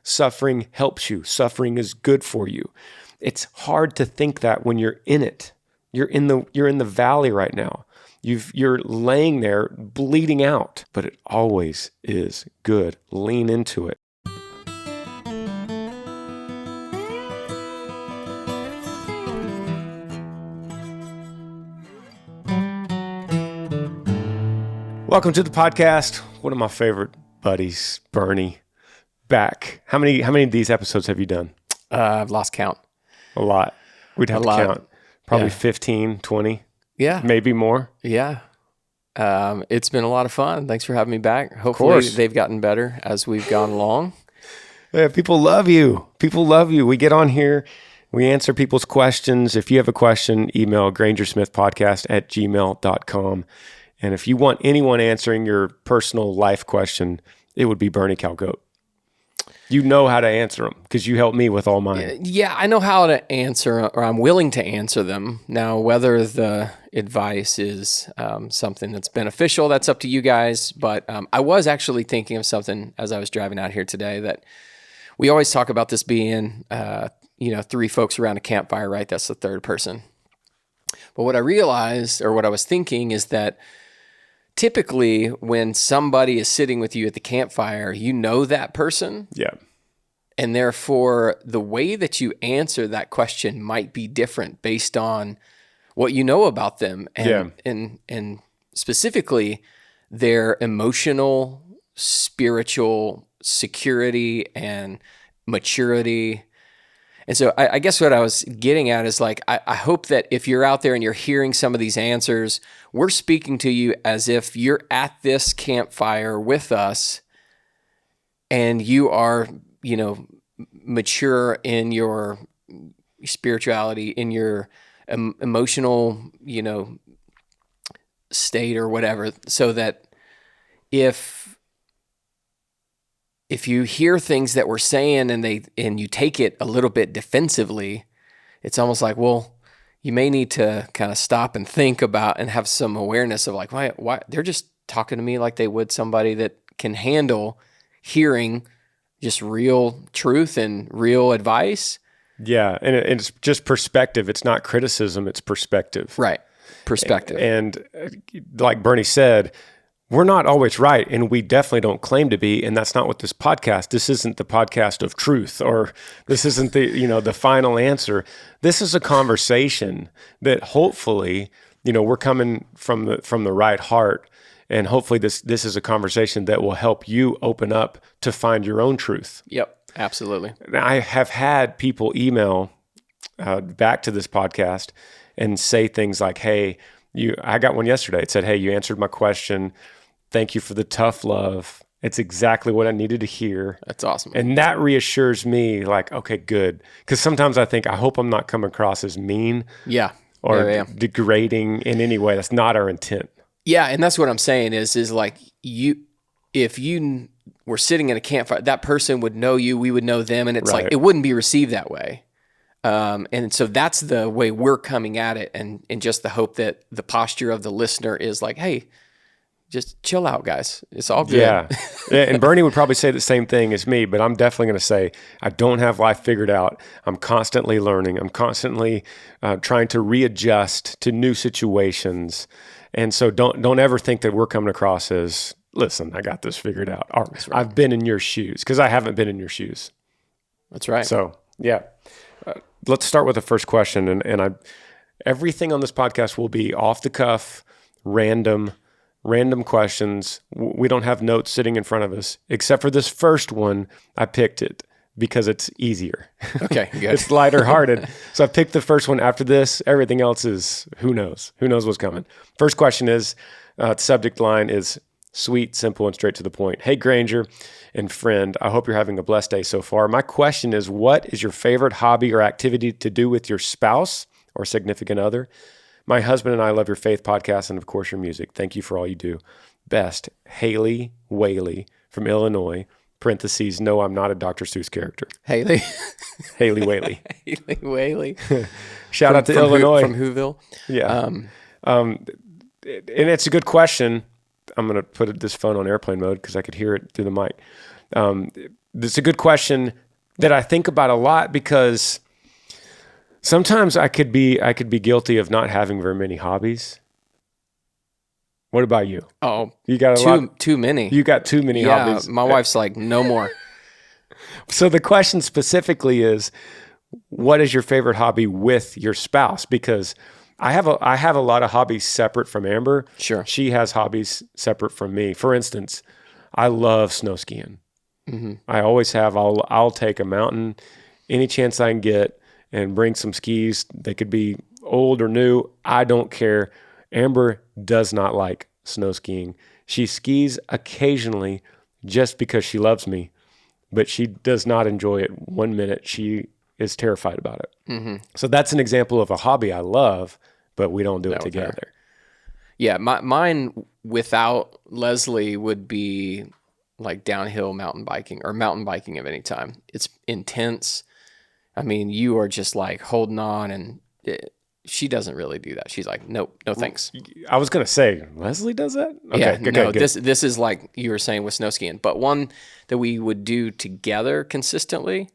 Suffering helps you. Suffering is good for you. It's hard to think that when you're in it. You're in the valley right now. You're laying there bleeding out, but it always is good. Lean into it. Welcome to the podcast. One of my favorite buddies, Bernie, back. How many of these episodes have you done? I've lost count. A lot. We'd have to count. Probably 15, 20. Yeah. Maybe more. Yeah. It's been a lot of fun. Thanks for having me back. Hopefully they've gotten better as we've gone along. Yeah, people love you. People love you. We get on here. We answer people's questions. If you have a question, email grangersmithpodcast@gmail.com. And if you want anyone answering your personal life question, it would be Bernie Calgoat. You know how to answer them because you helped me with all mine. Yeah, I know how to answer, or I'm willing to answer them. Now, whether the advice is something that's beneficial, that's up to you guys. But I was actually thinking of something as I was driving out here today, that we always talk about this being, three folks around a campfire, right? That's the third person. But what I realized, or what I was thinking, is that typically when somebody is sitting with you at the campfire, you know that person. Yeah. And therefore, the way that you answer that question might be different based on what you know about them. And specifically their emotional, spiritual security and maturity. And so I guess what I was getting at is like, I hope that if you're out there and you're hearing some of these answers, we're speaking to you as if you're at this campfire with us and you are, mature in your spirituality, in your emotional, state or whatever, so that if you hear things that we're saying and you take it a little bit defensively, it's almost like, well, you may need to kind of stop and think about and have some awareness of like, why they're just talking to me like they would somebody that can handle hearing just real truth and real advice. Yeah, and it's just perspective. It's not criticism, it's perspective. Right, perspective. And like Bernie said, we're not always right, and we definitely don't claim to be, and that's not what this isn't the podcast of truth, or this isn't the final answer. This is a conversation that hopefully, we're coming from the right heart, and hopefully this is a conversation that will help you open up to find your own truth. Yep, absolutely. I have had people email back to this podcast and say things like, hey, I got one yesterday. It said, hey, you answered my question. Thank you for the tough love. It's exactly what I needed to hear. That's awesome. And that reassures me, like, okay, good. Because sometimes I think, I hope I'm not coming across as mean or degrading in any way. That's not our intent. Yeah, and that's what I'm saying is like, if you were sitting at a campfire, that person would know you, we would know them, and it's like, it wouldn't be received that way. And so that's the way we're coming at it, and just the hope that the posture of the listener is like, hey, just chill out, guys. It's all good. Yeah. And Bernie would probably say the same thing as me, but I'm definitely going to say, I don't have life figured out. I'm constantly learning. I'm constantly trying to readjust to new situations. And so don't ever think that we're coming across as, listen, I got this figured out. Or, I've been in your shoes, because I haven't been in your shoes. That's right. So, yeah. Let's start with the first question. And everything on this podcast will be off the cuff, random questions. We don't have notes sitting in front of us, except for this first one. I picked it because it's easier. Okay, good. It's lighter hearted. So I picked the first one. After this, everything else is who knows what's coming. First question is, subject line is sweet, simple, and straight to the point. Hey, Granger and friend, I hope you're having a blessed day so far. My question is, what is your favorite hobby or activity to do with your spouse or significant other? My husband and I love your faith podcast and, of course, your music. Thank you for all you do. Best, Haley Whaley from Illinois. Parentheses, no, I'm not a Dr. Seuss character. Haley. Haley Whaley. Haley Whaley. Shout out to Illinois. From Whoville. Yeah. And it's a good question. I'm going to put this phone on airplane mode because I could hear it through the mic. That's a good question that I think about a lot because sometimes I could be guilty of not having very many hobbies. What about you? Oh, you got too many. You got too many hobbies. My wife's like, no more. So the question specifically is, what is your favorite hobby with your spouse? Because I have a lot of hobbies separate from Amber. Sure. She has hobbies separate from me. For instance, I love snow skiing. Mm-hmm. I always have. I'll take a mountain any chance I can get and bring some skis. They could be old or new. I don't care. Amber does not like snow skiing. She skis occasionally just because she loves me, but she does not enjoy it 1 minute. She is terrified about it. Mm-hmm. So that's an example of a hobby I love, but we don't do it together. Yeah, mine without Leslie would be like downhill mountain biking or mountain biking of any time. It's intense. I mean, you are just like holding on, and she doesn't really do that. She's like, nope, no thanks. I was going to say, Leslie does that? Okay, yeah, good. This is like you were saying with snow skiing, but one that we would do together consistently.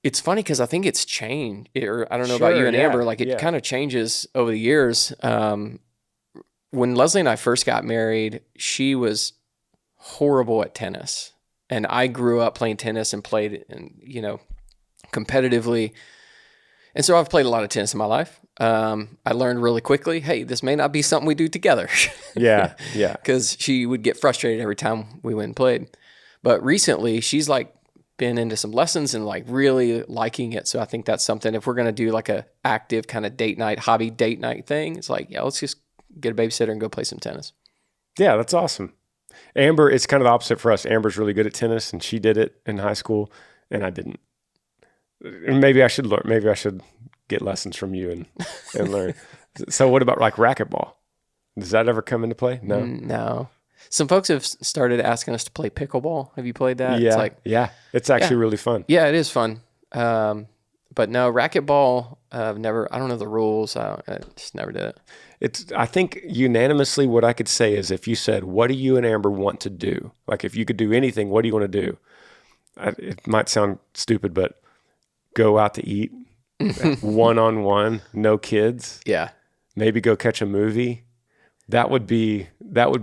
It's funny because I think it's changed. I don't know about you and Amber. Like it kind of changes over the years. When Leslie and I first got married, she was horrible at tennis, and I grew up playing tennis and played, competitively. And so I've played a lot of tennis in my life. I learned really quickly, hey, this may not be something we do together. Yeah. Because she would get frustrated every time we went and played. But recently, she's like been into some lessons and like really liking it. So I think that's something, if we're going to do like a active kind of hobby date night thing, it's like, yeah, let's just get a babysitter and go play some tennis. Yeah, that's awesome. Amber, it's kind of the opposite for us. Amber's really good at tennis, and she did it in high school, and I didn't. Maybe I should learn. Maybe I should get lessons from you and learn. So what about like racquetball? Does that ever come into play? No. No. Some folks have started asking us to play pickleball. Have you played that? Yeah. It's actually really fun. Yeah, it is fun. But no, racquetball, I don't know the rules. I just never did it. I think unanimously what I could say is if you said, what do you and Amber want to do? Like if you could do anything, what do you want to do? It might sound stupid, but go out to eat, one-on-one, no kids. Yeah. Maybe go catch a movie. That would be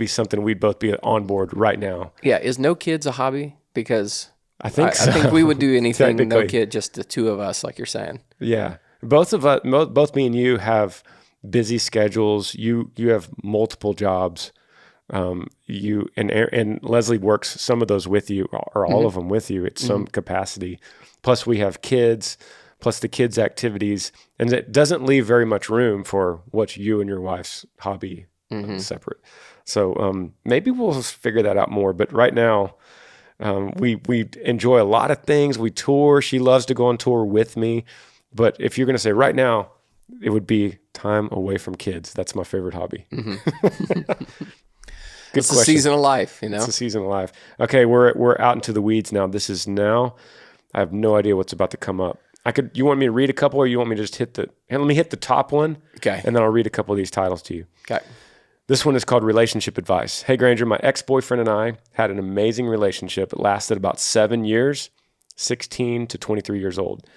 something we'd both be on board right now. Yeah. Is no kids a hobby? Because I think so. I think we would do anything no kid, just the two of us, like you're saying. Yeah. Both of us, both me and you have busy schedules. You have multiple jobs. You and Leslie works some of those with you, or all of them with you at some capacity. Plus we have kids, plus the kids' activities, and it doesn't leave very much room for what's you and your wife's hobby separate. So maybe we'll figure that out more. But right now, we enjoy a lot of things. We tour. She loves to go on tour with me. But if you're going to say right now, it would be time away from kids. That's my favorite hobby. It's a season of life, It's a season of life. Okay, we're out into the weeds now. I have no idea what's about to come up. You want me to read a couple, or you want me to just let me hit the top one? Okay. And then I'll read a couple of these titles to you. Okay. This one is called Relationship Advice. Hey, Granger, my ex-boyfriend and I had an amazing relationship. It lasted about 7 years, 16 to 23 years old.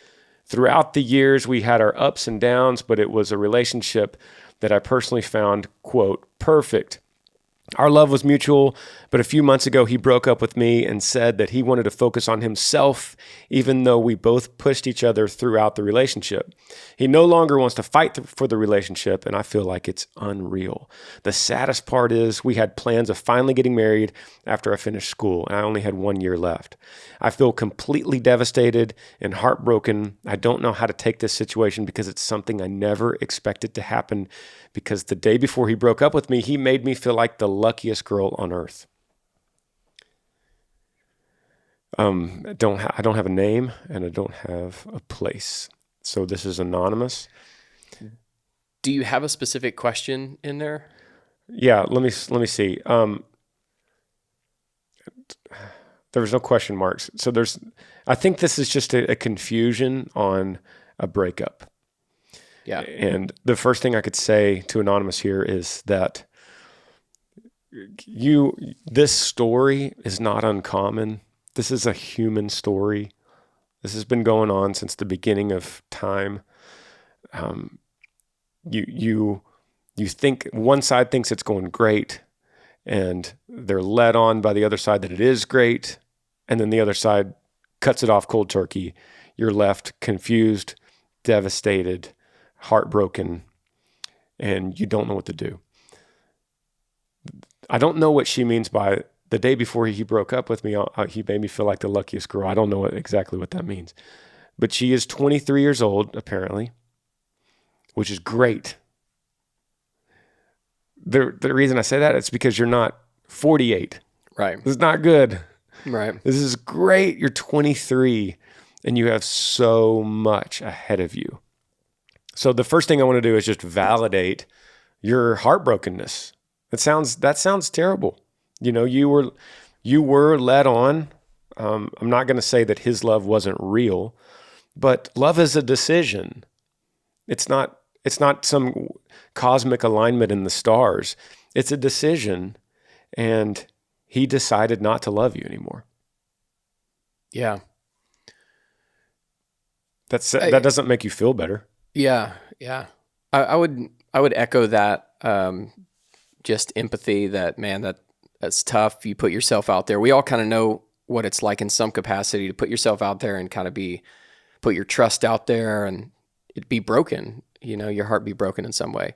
Throughout the years, we had our ups and downs, but it was a relationship that I personally found, quote, perfect. Our love was mutual, but a few months ago, he broke up with me and said that he wanted to focus on himself, even though we both pushed each other throughout the relationship. He no longer wants to fight for the relationship, and I feel like it's unreal. The saddest part is we had plans of finally getting married after I finished school, and I only had 1 year left. I feel completely devastated and heartbroken. I don't know how to take this situation because it's something I never expected to happen, because the day before he broke up with me, he made me feel like the luckiest girl on earth. I don't have a name, and I don't have a place. So this is anonymous. Do you have a specific question in there? Yeah, let me see. There was no question marks. So I think this is just a confusion on a breakup. Yeah. And the first thing I could say to anonymous here is that this story is not uncommon. This is a human story. This has been going on since the beginning of time. You think one side thinks it's going great, and they're led on by the other side that it is great, and then the other side cuts it off cold turkey. You're left confused, devastated, heartbroken, and you don't know what to do. I don't know what she means by the day before he broke up with me, he made me feel like the luckiest girl. I don't know exactly what that means. But she is 23 years old, apparently, which is great. The reason I say that is because you're not 48. Right. This is not good. Right. This is great. You're 23 and you have so much ahead of you. So the first thing I want to do is just validate your heartbrokenness. That sounds terrible. You know, you were led on. I'm not going to say that his love wasn't real, but love is a decision. It's not some cosmic alignment in the stars. It's a decision, and he decided not to love you anymore. Yeah. That doesn't make you feel better. Yeah. Yeah. I would echo that, just empathy that, man, that's tough. You put yourself out there. We all kind of know what it's like in some capacity to put yourself out there and kind of put your trust out there and it be broken, you know, your heart be broken in some way.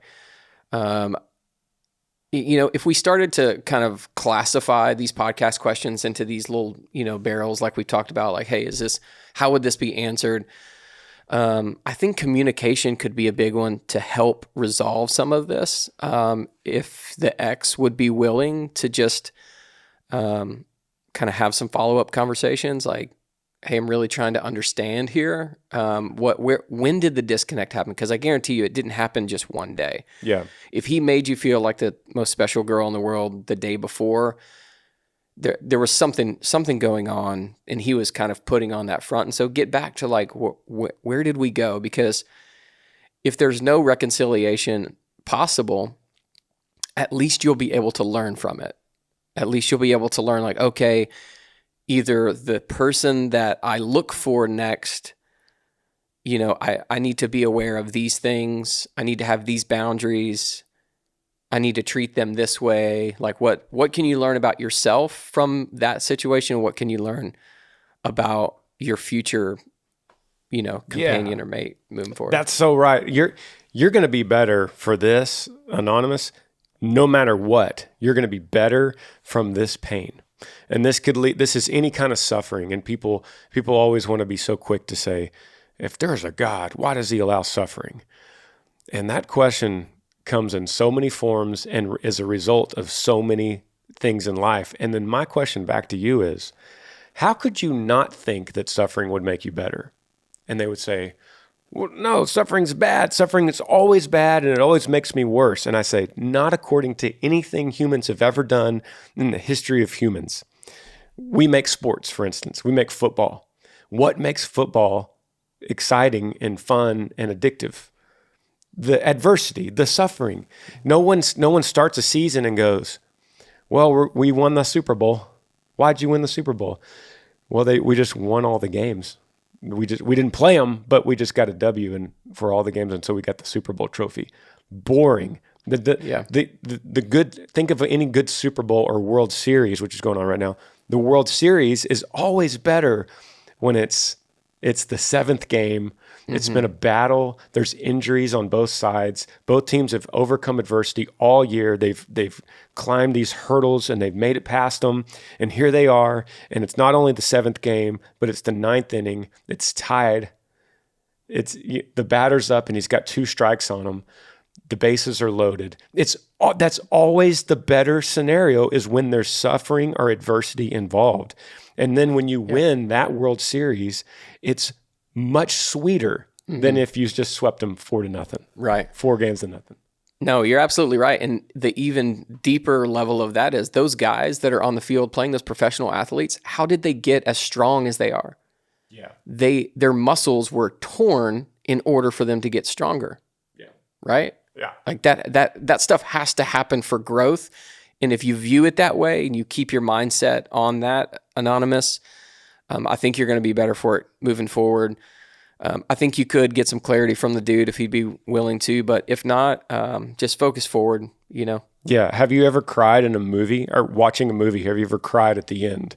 You know, if we started to kind of classify these podcast questions into these little, you know, barrels, like we talked about, like, hey, how would this be answered? I think communication could be a big one to help resolve some of this. If the ex would be willing to just kind of have some follow-up conversations, like, hey, I'm really trying to understand here. When did the disconnect happen? Because I guarantee you it didn't happen just one day. Yeah. If he made you feel like the most special girl in the world the day before, there was something going on, and he was kind of putting on that front. And so get back to like, where did we go? Because if there's no reconciliation possible, at least you'll be able to learn from it. At least you'll be able to learn, like, okay, either the person that I look for next, you know, I need to be aware of these things. I need to have these boundaries. I need to treat them this way. Like, what can you learn about yourself from that situation? What can you learn about your future, you know, companion or mate moving forward? That's so right. You're going to be better for this, Anonymous, no matter what. You're going to be better from this pain. And this is any kind of suffering. And people always want to be so quick to say, if there's a God, why does he allow suffering? And that question comes in so many forms and is a result of so many things in life. And then my question back to you is, how could you not think that suffering would make you better? And they would say, well, no, suffering's bad. Suffering is always bad and it always makes me worse. And I say, not according to anything humans have ever done in the history of humans. We make sports, for instance. We make football. What makes football exciting and fun and addictive? The adversity, the suffering. No one starts a season and goes, well, we won the Super Bowl. Why'd you win the Super Bowl? Well, we just won all the games. We didn't play them, but we just got a W for all the games, and so we got the Super Bowl trophy. Boring. The good. Think of any good Super Bowl or World Series, which is going on right now. The World Series is always better when it's the seventh game. It's been a battle. There's injuries on both sides. Both teams have overcome adversity all year. They've climbed these hurdles and they've made it past them. And here they are. And it's not only the seventh game, but it's the ninth inning. It's tied. The batter's up and he's got 2 strikes on him. The bases are loaded. That's always the better scenario, is when there's suffering or adversity involved. And then when you win that World Series, it's much sweeter than if you just swept them 4-0. Right. 4 games to nothing. No, you're absolutely right. And the even deeper level of that is those guys that are on the field playing, those professional athletes, how did they get as strong as they are? Yeah. Their muscles were torn in order for them to get stronger. Yeah. Right? Yeah. Like that stuff has to happen for growth. And if you view it that way and you keep your mindset on that, Anonymous, I think you're going to be better for it moving forward. I think you could get some clarity from the dude if he'd be willing to, but if not, just focus forward, you know? Yeah. Have you ever cried in a movie or watching a movie? Have you ever cried at the end?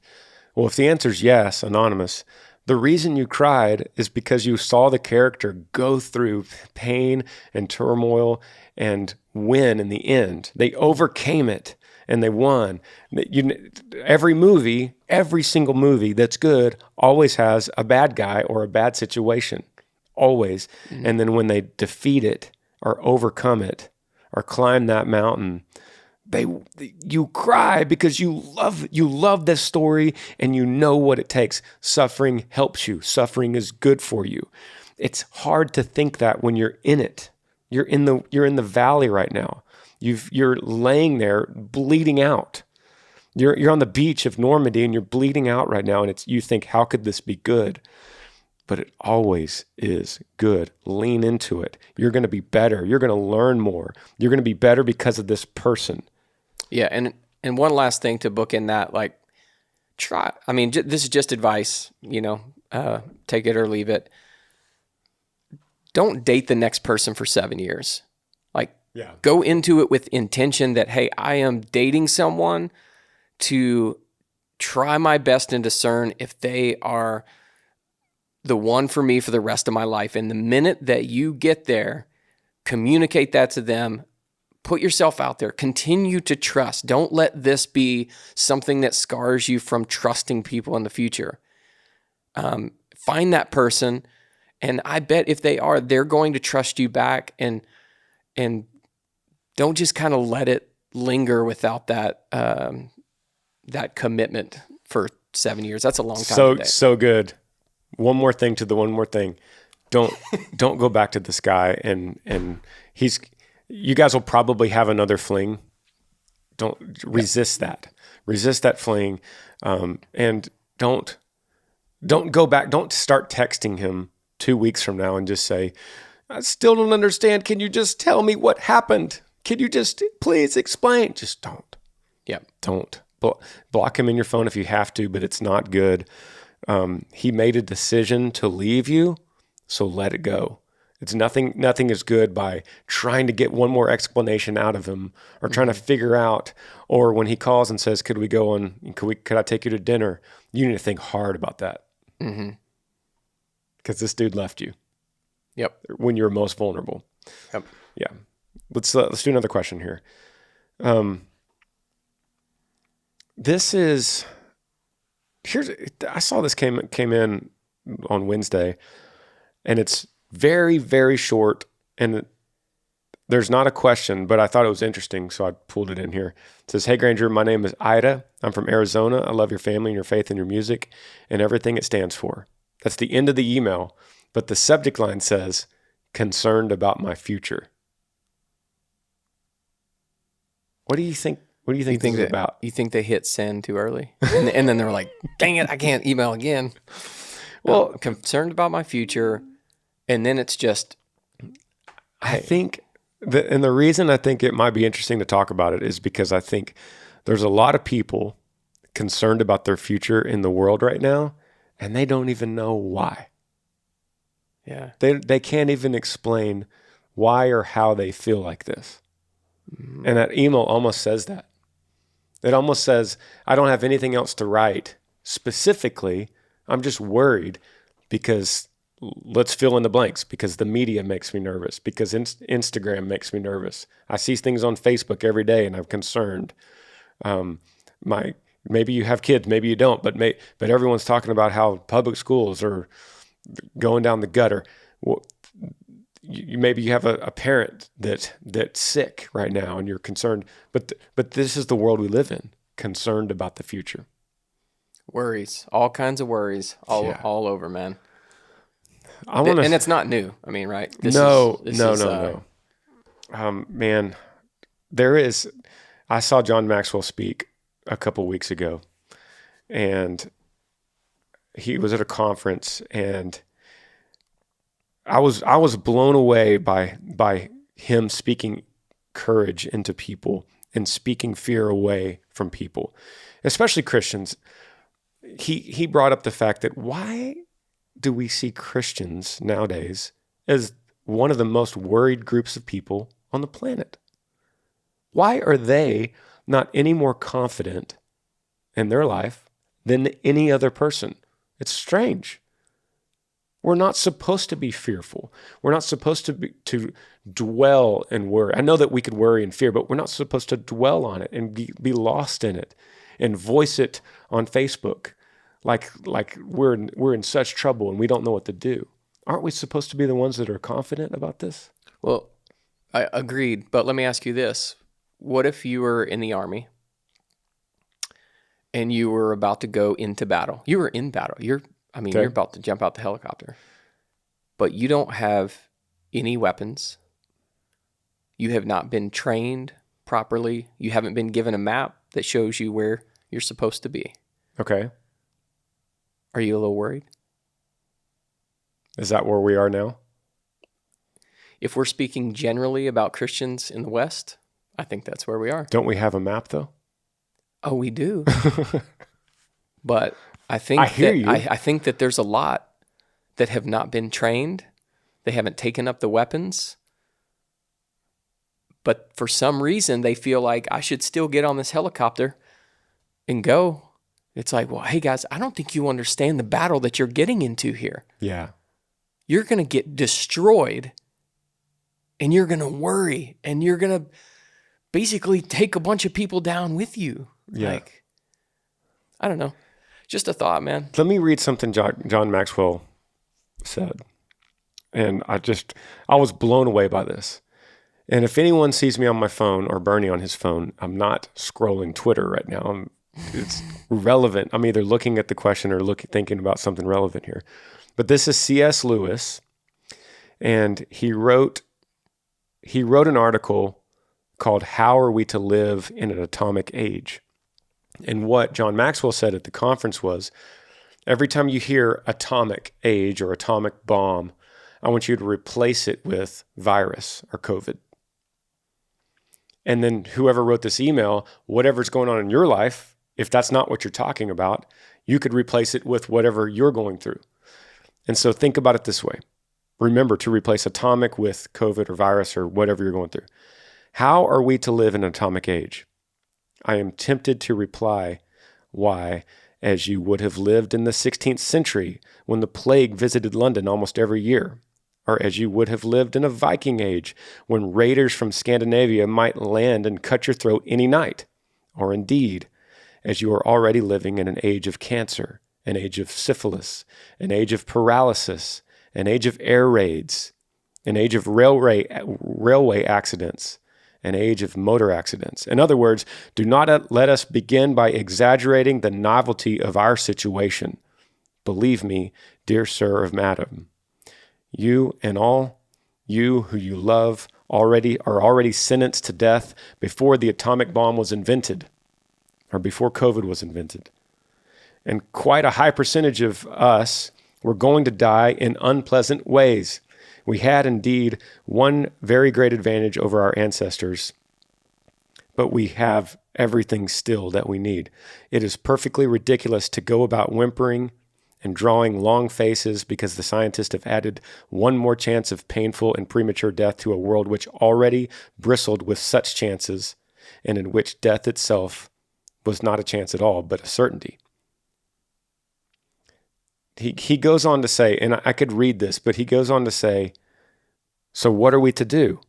Well, if the answer is yes, Anonymous, the reason you cried is because you saw the character go through pain and turmoil and win in the end. They overcame it and they won. Every single movie that's good always has a bad guy or a bad situation, always. Mm-hmm. And then when they defeat it or overcome it or climb that mountain, you cry because you love this story and you know what it takes. Suffering helps you. Suffering is good for you. It's hard to think that when you're in it. You're in the valley right now. You're laying there bleeding out. You're on the beach of Normandy and you're bleeding out right now, and you think, how could this be good? But it always is good. Lean into it. You're going to be better. You're going to learn more. You're going to be better because of this person. Yeah, and one last thing to book in that, like, try. I mean, this is just advice. You know, take it or leave it. Don't date the next person for 7 years. Like, go into it with intention that, hey, I am dating someone to try my best and discern if they are the one for me for the rest of my life. And the minute that you get there, communicate that to them. Put yourself out there. Continue to trust. Don't let this be something that scars you from trusting people in the future. Find that person, and I bet if they are, they're going to trust you back. And don't just kind of let it linger without that that commitment for 7 years. That's a long time. So good. One more thing. Don't go back to this guy, and you guys will probably have another fling. Don't resist that. Resist that fling, and don't go back. Don't start texting him 2 weeks from now and just say, I still don't understand. Can you just tell me what happened? Can you just please explain? Just don't. Yeah. Don't. Block him in your phone if you have to, but it's not good. He made a decision to leave you, so let it go. It's nothing is good by trying to get one more explanation out of him or trying to figure out, or when he calls and says, could I take you to dinner? You need to think hard about that. Mm-hmm. Because this dude left you. Yep. When you're most vulnerable. Yep. Yeah. Let's do another question here. I saw this came in on Wednesday, and it's very, very short, and there's not a question, but I thought it was interesting, so I pulled it in here. It says, hey, Granger, my name is Ida. I'm from Arizona. I love your family and your faith and your music and everything it stands for. That's the end of the email, but the subject line says, concerned about my future. What do you think? What do you think this is about? You think they hit send too early? And then they were like, dang it, I can't email again. Well, I'm concerned about my future. And then it's just, I think, and the reason I think it might be interesting to talk about it is because I think there's a lot of people concerned about their future in the world right now, and they don't even know why. Yeah. They can't even explain why or how they feel like this. Mm-hmm. And that email almost says that. It almost says, I don't have anything else to write specifically. I'm just worried because let's fill in the blanks, because the media makes me nervous, because Instagram makes me nervous. I see things on Facebook every day and I'm concerned. Maybe you have kids, maybe you don't, but everyone's talking about how public schools are going down the gutter. Well, maybe you have a parent that's sick right now and you're concerned, but this is the world we live in, concerned about the future. Worries, all kinds of worries, all over, man. And it's not new. I mean, right? No. Man, I saw John Maxwell speak a couple weeks ago, and he was at a conference, and I was blown away by him speaking courage into people in speaking fear away from people, especially Christians. He brought up the fact that why do we see Christians nowadays as one of the most worried groups of people on the planet? Why are they not any more confident in their life than any other person? It's strange. We're not supposed to be fearful. We're not supposed to dwell and worry. I know that we could worry and fear, but we're not supposed to dwell on it and be lost in it and voice it on Facebook like we're in such trouble and we don't know what to do. Aren't we supposed to be the ones that are confident about this? Well, I agreed, but let me ask you this. What if you were in the army and you were about to go into battle? You were in battle. You're about to jump out the helicopter, but you don't have any weapons. You have not been trained properly. You haven't been given a map that shows you where you're supposed to be. Okay. Are you a little worried? Is that where we are now? If we're speaking generally about Christians in the West, I think that's where we are. Don't we have a map though? Oh, we do. But I think I think that there's a lot that have not been trained. They haven't taken up the weapons. But for some reason, they feel like I should still get on this helicopter and go. It's like, well, hey guys, I don't think you understand the battle that you're getting into here. Yeah. You're going to get destroyed and you're going to worry and you're going to basically take a bunch of people down with you. Yeah. Like, I don't know. Just a thought, man. Let me read something John Maxwell said. And I was blown away by this. And if anyone sees me on my phone or Bernie on his phone, I'm not scrolling Twitter right now. It's relevant. I'm either looking at the question or thinking about something relevant here. But this is C.S. Lewis, and he wrote an article called "How Are We to Live in an Atomic Age?" And what John Maxwell said at the conference was, every time you hear atomic age or atomic bomb, I want you to replace it with virus or COVID. And then whoever wrote this email, whatever's going on in your life, if that's not what you're talking about, you could replace it with whatever you're going through. And so think about it this way. Remember to replace atomic with COVID or virus or whatever you're going through. How are we to live in an atomic age? I am tempted to reply, why, as you would have lived in the 16th century when the plague visited London almost every year, or as you would have lived in a Viking age when raiders from Scandinavia might land and cut your throat any night, or indeed, as you are already living in an age of cancer, an age of syphilis, an age of paralysis, an age of air raids, an age of railway accidents, an age of motor accidents. In other words, do not let us begin by exaggerating the novelty of our situation. Believe me, dear sir or madam, you and all you who you love are already sentenced to death before the atomic bomb was invented, or before COVID was invented. And quite a high percentage of us were going to die in unpleasant ways. We had indeed one very great advantage over our ancestors, but we have everything still that we need. It is perfectly ridiculous to go about whimpering and drawing long faces because the scientists have added one more chance of painful and premature death to a world which already bristled with such chances, and in which death itself was not a chance at all, but a certainty. He goes on to say, and I could read this, but he goes on to say, so what are we to do?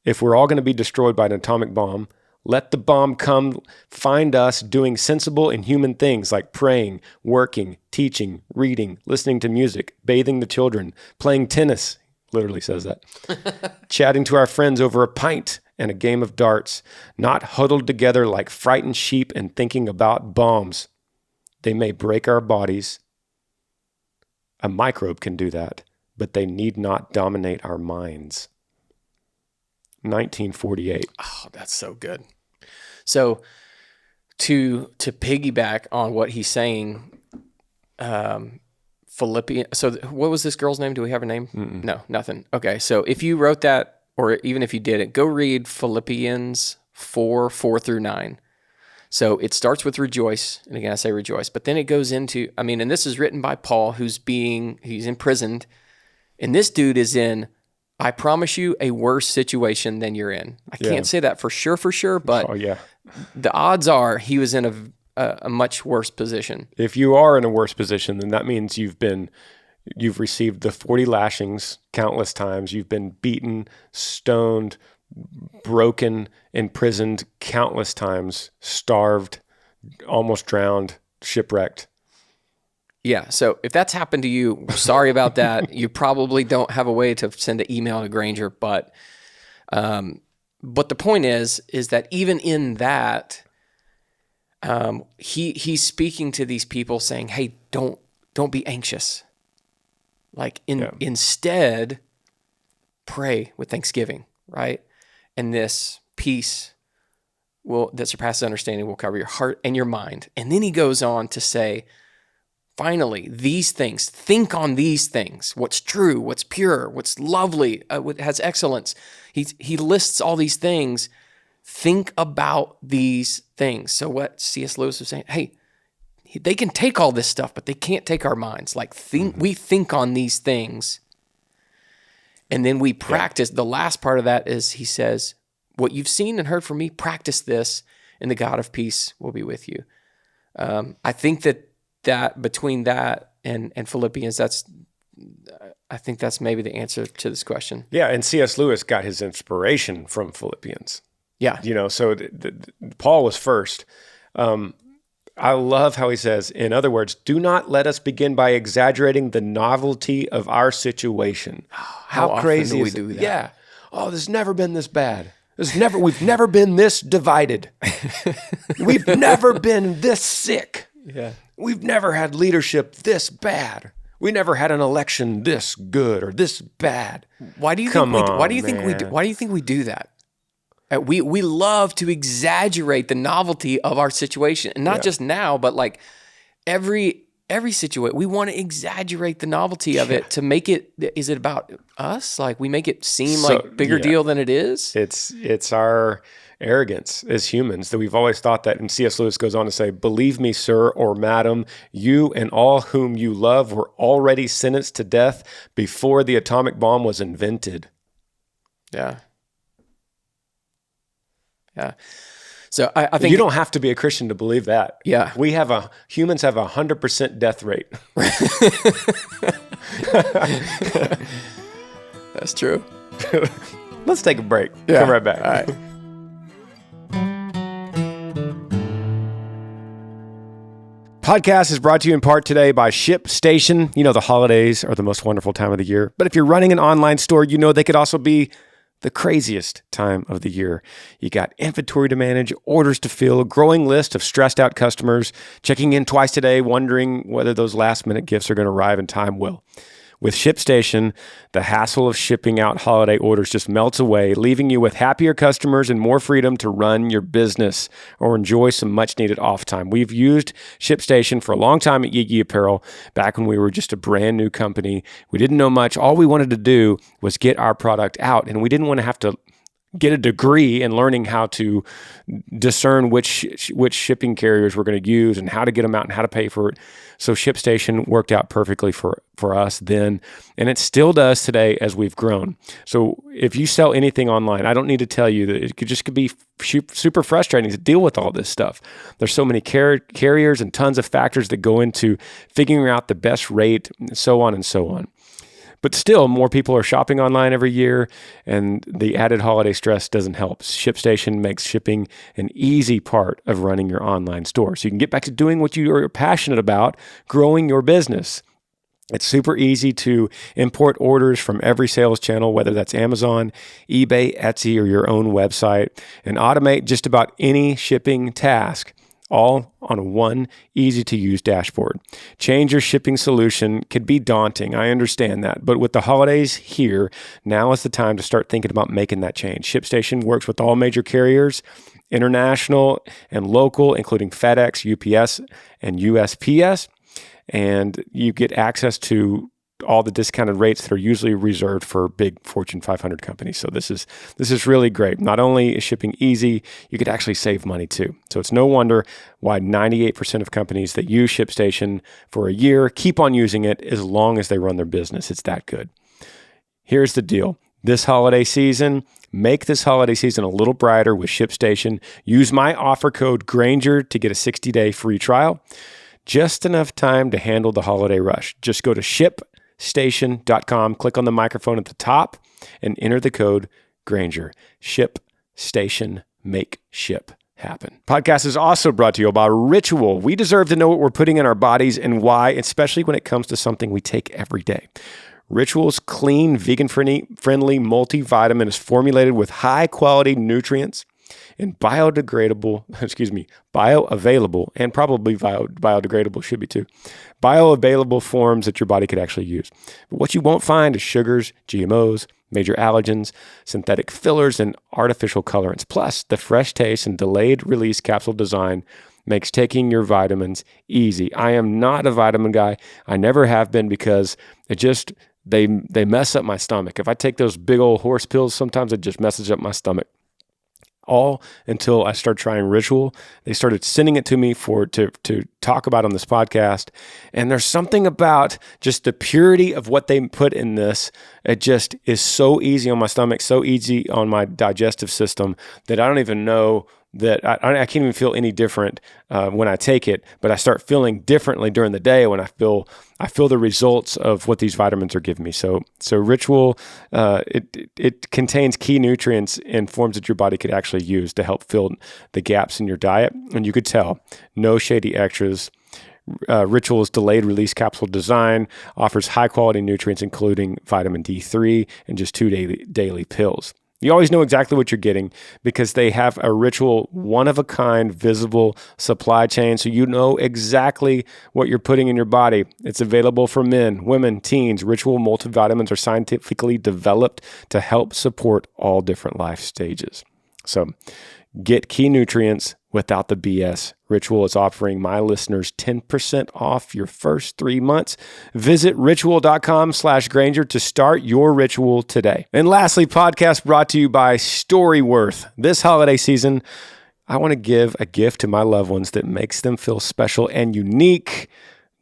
If we're all going to be destroyed by an atomic bomb, let the bomb come find us doing sensible and human things like praying, working, teaching, reading, listening to music, bathing the children, playing tennis, literally says that, chatting to our friends over a pint and a game of darts, not huddled together like frightened sheep and thinking about bombs. They may break our bodies. A microbe can do that, but they need not dominate our minds. 1948. Oh, that's so good. So to piggyback on what he's saying, Philippians. So what was this girl's name? Do we have her name? Mm-mm. No, nothing. Okay. So if you wrote that or even if you didn't, go read Philippians 4:4-9. So it starts with rejoice, and again I say rejoice, but then it goes into, and this is written by Paul, he's imprisoned, and this dude is in, I promise you, a worse situation than you're in. I can't say that for sure, but the odds are he was in a much worse position. If you are in a worse position, then that means you've received the 40 lashings countless times. You've been beaten, stoned, broken, imprisoned countless times, starved, almost drowned, shipwrecked. Yeah. So if that's happened to you, sorry about that. You probably don't have a way to send an email to Granger, but the point is that even in that, he's speaking to these people saying, hey, don't be anxious. Instead, pray with thanksgiving, right? And this peace that surpasses understanding will cover your heart and your mind. And then he goes on to say, finally, these things, think on these things, what's true, what's pure, what's lovely, what has excellence. He lists all these things. Think about these things. So what C.S. Lewis was saying, hey, they can take all this stuff, but they can't take our minds. We think on these things, and then we practice. The last part of that is he says, what you've seen and heard from me, practice this, and the God of peace will be with you. I think that between that and Philippians, I think that's maybe the answer to this question. Yeah, and C.S. Lewis got his inspiration from Philippians. Yeah. So Paul was first. I love how he says, in other words, do not let us begin by exaggerating the novelty of our situation. How crazy do we do that? Yeah. Oh, this has never been this bad. We've never been this divided. We've never been this sick. Yeah. We've never had leadership this bad. We never had an election this good or this bad. Why do you think we do that? We love to exaggerate the novelty of our situation, and not just now, but every situation. We want to exaggerate the novelty of it to make it. Is it about us? We make it seem like bigger deal than it is. It's our arrogance as humans that we've always thought that. And C.S. Lewis goes on to say, "Believe me, sir or madam, you and all whom you love were already sentenced to death before the atomic bomb was invented." Yeah. Yeah. So I think you don't have to be a Christian to believe that. Yeah. Humans have 100% death rate. That's true. Let's take a break. Yeah. Come right back. All right. Podcast is brought to you in part today by ShipStation. The holidays are the most wonderful time of the year. But if you're running an online store, they could also be the craziest time of the year. You got inventory to manage, orders to fill, a growing list of stressed out customers, checking in twice a day, wondering whether those last minute gifts are going to arrive in time. Well, with ShipStation, the hassle of shipping out holiday orders just melts away, leaving you with happier customers and more freedom to run your business or enjoy some much needed off time. We've used ShipStation for a long time at Yigi Apparel, back when we were just a brand new company. We didn't know much. All we wanted to do was get our product out, and we didn't want to have to get a degree in learning how to discern which shipping carriers we're going to use and how to get them out and how to pay for it. So ShipStation worked out perfectly for us then, and it still does today as we've grown. So if you sell anything online, I don't need to tell you that it could be super frustrating to deal with all this stuff. There's so many carriers and tons of factors that go into figuring out the best rate, and so on and so on. But still, more people are shopping online every year, and the added holiday stress doesn't help. ShipStation makes shipping an easy part of running your online store, so you can get back to doing what you are passionate about, growing your business. It's super easy to import orders from every sales channel, whether that's Amazon, eBay, Etsy, or your own website, and automate just about any shipping task, all on one easy-to-use dashboard. Change your shipping solution could be daunting. I understand that. But with the holidays here, now is the time to start thinking about making that change. ShipStation works with all major carriers, international and local, including FedEx, UPS, and USPS. And you get access to all the discounted rates that are usually reserved for big Fortune 500 companies. So this is really great. Not only is shipping easy, you could actually save money too. So it's no wonder why 98% of companies that use ShipStation for a year keep on using it as long as they run their business. It's that good. Here's the deal. This holiday season, make this holiday season a little brighter with ShipStation. Use my offer code Granger to get a 60-day free trial. Just enough time to handle the holiday rush. Just go to ShipStation.com, click on the microphone at the top, and enter the code Granger. ShipStation, make ship happen. Podcast is also brought to you by Ritual. We deserve to know what we're putting in our bodies and why, especially when it comes to something we take every day. Ritual's clean, vegan-friendly multivitamin is formulated with high-quality nutrients and bioavailable, and probably biodegradable should be too, bioavailable forms that your body could actually use. But what you won't find is sugars, GMOs, major allergens, synthetic fillers, and artificial colorants. Plus, the fresh taste and delayed release capsule design makes taking your vitamins easy. I am not a vitamin guy. I never have been because it just... They mess up my stomach. If I take those big old horse pills, sometimes it just messes up my stomach. All until I started trying Ritual. They started sending it to me to talk about on this podcast. And there's something about just the purity of what they put in this. It just is so easy on my stomach, so easy on my digestive system that I don't even know that I can't even feel any different when I take it, but I start feeling differently during the day when I feel the results of what these vitamins are giving me. So Ritual, it contains key nutrients in forms that your body could actually use to help fill the gaps in your diet. And you could tell, no shady extras. Ritual's delayed release capsule design offers high quality nutrients, including vitamin D3 and just 2 daily pills. You always know exactly what you're getting because they have a Ritual one-of-a-kind visible supply chain, so you know exactly what you're putting in your body. It's available for men, women, teens. Ritual multivitamins are scientifically developed to help support all different life stages. So get key nutrients without the BS. Ritual is offering my listeners 10% off your first 3 months. Visit ritual.com/Granger to start your ritual today. And lastly, podcast brought to you by Storyworth. This holiday season, I want to give a gift to my loved ones that makes them feel special and unique,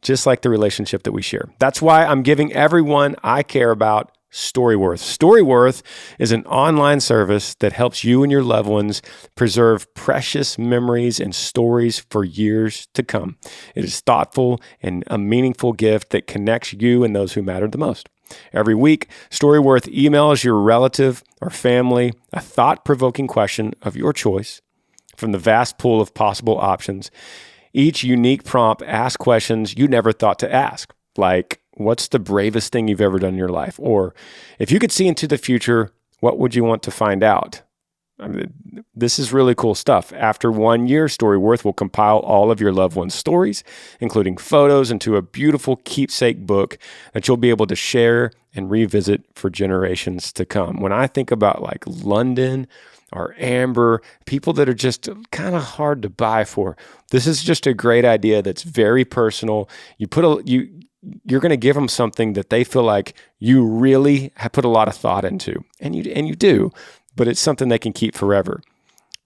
just like the relationship that we share. That's why I'm giving everyone I care about Storyworth. Storyworth is an online service that helps you and your loved ones preserve precious memories and stories for years to come. It is thoughtful and a meaningful gift that connects you and those who matter the most. Every week, Storyworth emails your relative or family a thought-provoking question of your choice from the vast pool of possible options. Each unique prompt asks questions you never thought to ask, like, what's the bravest thing you've ever done in your life? Or if you could see into the future, what would you want to find out? I mean, this is really cool stuff. After 1 year, Storyworth will compile all of your loved ones' stories, including photos, into a beautiful keepsake book that you'll be able to share and revisit for generations to come. When I think about like London or Amber, people that are just kind of hard to buy for, this is just a great idea that's very personal. You're going to give them something that they feel like you really have put a lot of thought into, and you do, but it's something they can keep forever.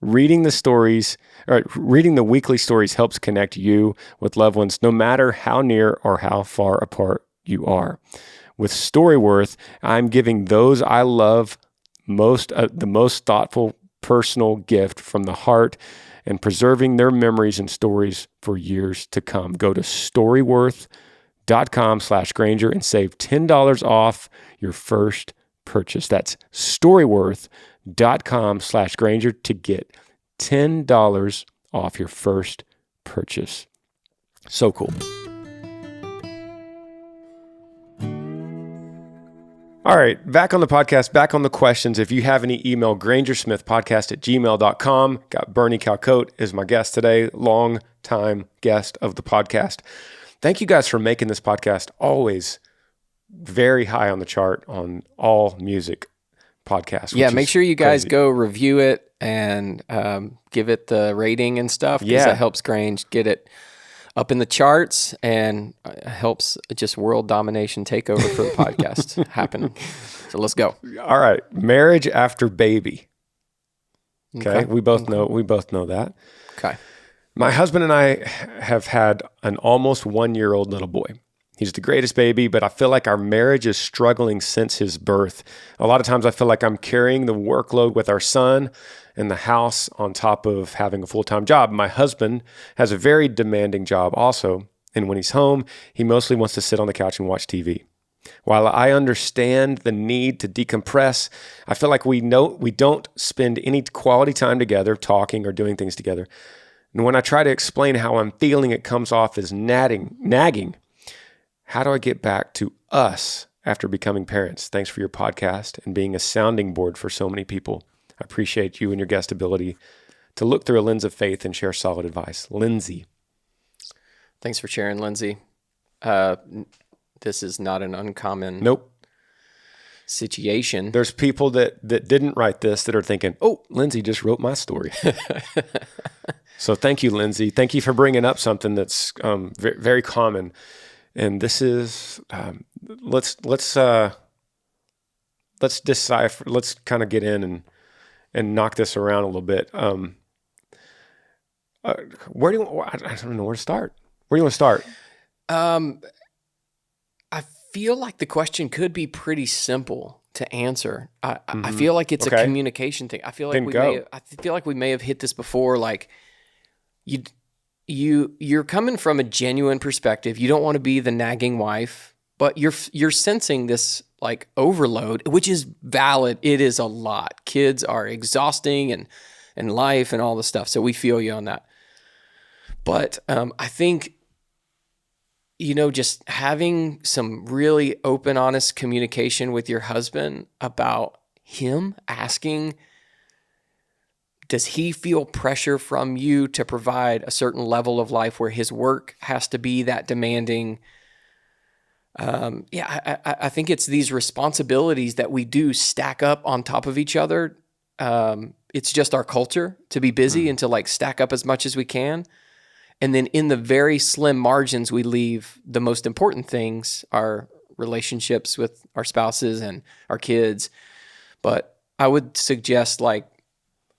Reading the weekly stories helps connect you with loved ones, no matter how near or how far apart you are. With Storyworth, I'm giving those I love the most thoughtful, personal gift from the heart and preserving their memories and stories for years to come. Go to Storyworth.com/Granger and save $10 off your first purchase. That's Storyworth.com/Granger to get $10 off your first purchase. So cool. All right, back on the podcast, back on the questions. If you have any, email grangersmithpodcast@gmail.com. Got Bernie Calcote as my guest today, long-time guest of the podcast. Thank you guys for making this podcast always very high on the chart on all music podcasts. Yeah, make sure you guys go review it and give it the rating and stuff, because that helps Grange get it up in the charts and helps just world domination takeover for the podcast happen. So let's go. All right. Marriage after baby. Okay. We both know that. Okay. My husband and I have had an almost 1-year-old little boy. He's the greatest baby, but I feel like our marriage is struggling since his birth. A lot of times I feel like I'm carrying the workload with our son and the house on top of having a full-time job. My husband has a very demanding job also, and when he's home, he mostly wants to sit on the couch and watch TV. While I understand the need to decompress, I feel like we don't spend any quality time together talking or doing things together. And when I try to explain how I'm feeling, it comes off as nagging. How do I get back to us after becoming parents? Thanks for your podcast and being a sounding board for so many people. I appreciate you and your guest ability to look through a lens of faith and share solid advice. Lindsay. Thanks for sharing, Lindsay. This is not an uncommon situation. There's people that didn't write this that are thinking, oh, Lindsay just wrote my story. So thank you, Lindsay. Thank you for bringing up something that's very, very common. And this is, let's decipher, let's kind of get in and knock this around a little bit. I don't know where to start. Where do you want to start? I feel like the question could be pretty simple to answer. I feel like it's a communication thing. I feel like we may have hit this before. Like you're coming from a genuine perspective. You don't want to be the nagging wife, but you're sensing this like overload, which is valid. It is a lot. Kids are exhausting and life and all the stuff. So we feel you on that. But I think, just having some really open, honest communication with your husband about him asking, does he feel pressure from you to provide a certain level of life where his work has to be that demanding? I think it's these responsibilities that we do stack up on top of each other. It's just our culture to be busy and to like stack up as much as we can. And then in the very slim margins, we leave the most important things, our relationships with our spouses and our kids. But I would suggest like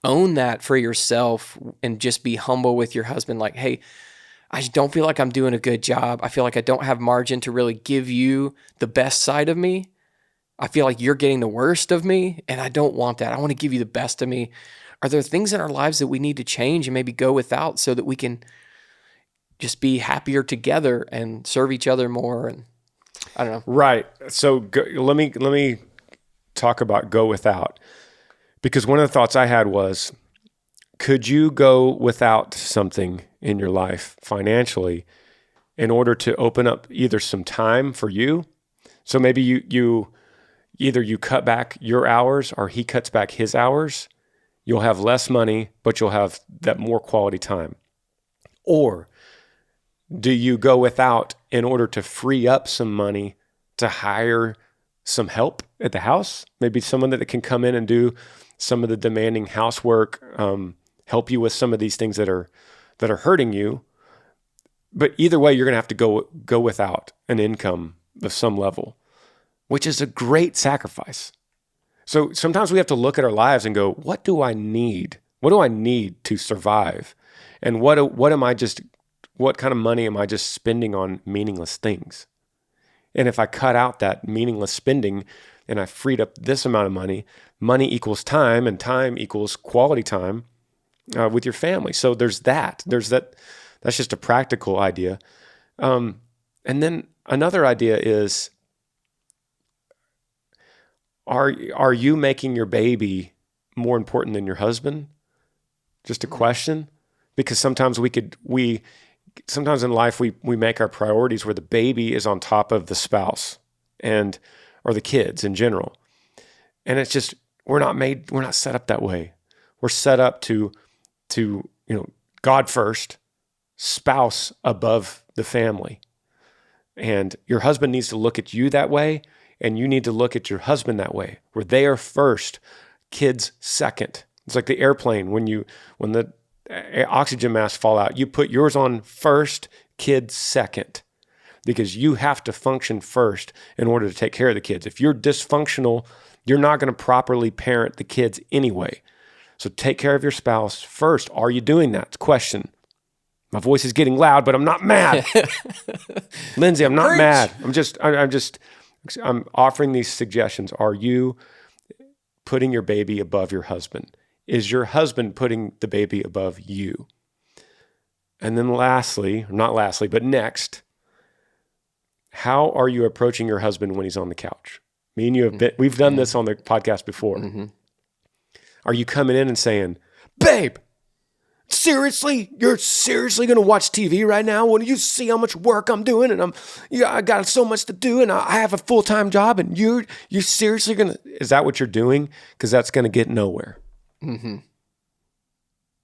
own that for yourself and just be humble with your husband. Like, hey, I just don't feel like I'm doing a good job. I feel like I don't have margin to really give you the best side of me. I feel like you're getting the worst of me, and I don't want that. I want to give you the best of me. Are there things in our lives that we need to change and maybe go without so that we can just be happier together and serve each other more? And I don't know. Right. So let me talk about go without, because one of the thoughts I had was, could you go without something in your life financially in order to open up either some time for you? So maybe you cut back your hours or he cuts back his hours. You'll have less money, but you'll have that more quality time. Or do you go without in order to free up some money to hire some help at the house? Maybe someone that can come in and do some of the demanding housework, help you with some of these things that are hurting you. But either way, you're going to have to go without an income of some level, which is a great sacrifice. So sometimes we have to look at our lives and go, what do I need? What do I need to survive? And what kind of money am I just spending on meaningless things? And if I cut out that meaningless spending and I freed up this amount of money, money equals time and time equals quality time with your family. So there's that. That's just a practical idea. And then another idea is, are you making your baby more important than your husband? Just a question. Because sometimes sometimes in life we make our priorities where the baby is on top of the spouse or the kids in general. And it's just, we're not set up that way. We're set up to God first, spouse above the family. And your husband needs to look at you that way, and you need to look at your husband that way, where they are first, kids second. It's like the airplane when the oxygen masks fall out. You put yours on first, kids second, because you have to function first in order to take care of the kids. If you're dysfunctional, you're not going to properly parent the kids anyway. So take care of your spouse first. Are you doing that? It's a question. My voice is getting loud, but I'm not mad. Lindsay, I'm not mad. I'm offering these suggestions. Are you putting your baby above your husband? Is your husband putting the baby above you? And then next, how are you approaching your husband when he's on the couch? Me and you we've done this on the podcast before. Mm-hmm. Are you coming in and saying, babe, seriously? You're seriously going to watch TV right now? When you see how much work I'm doing, and I got so much to do, and I have a full-time job, and you're seriously going to, is that what you're doing? Because that's going to get nowhere. Mm-hmm.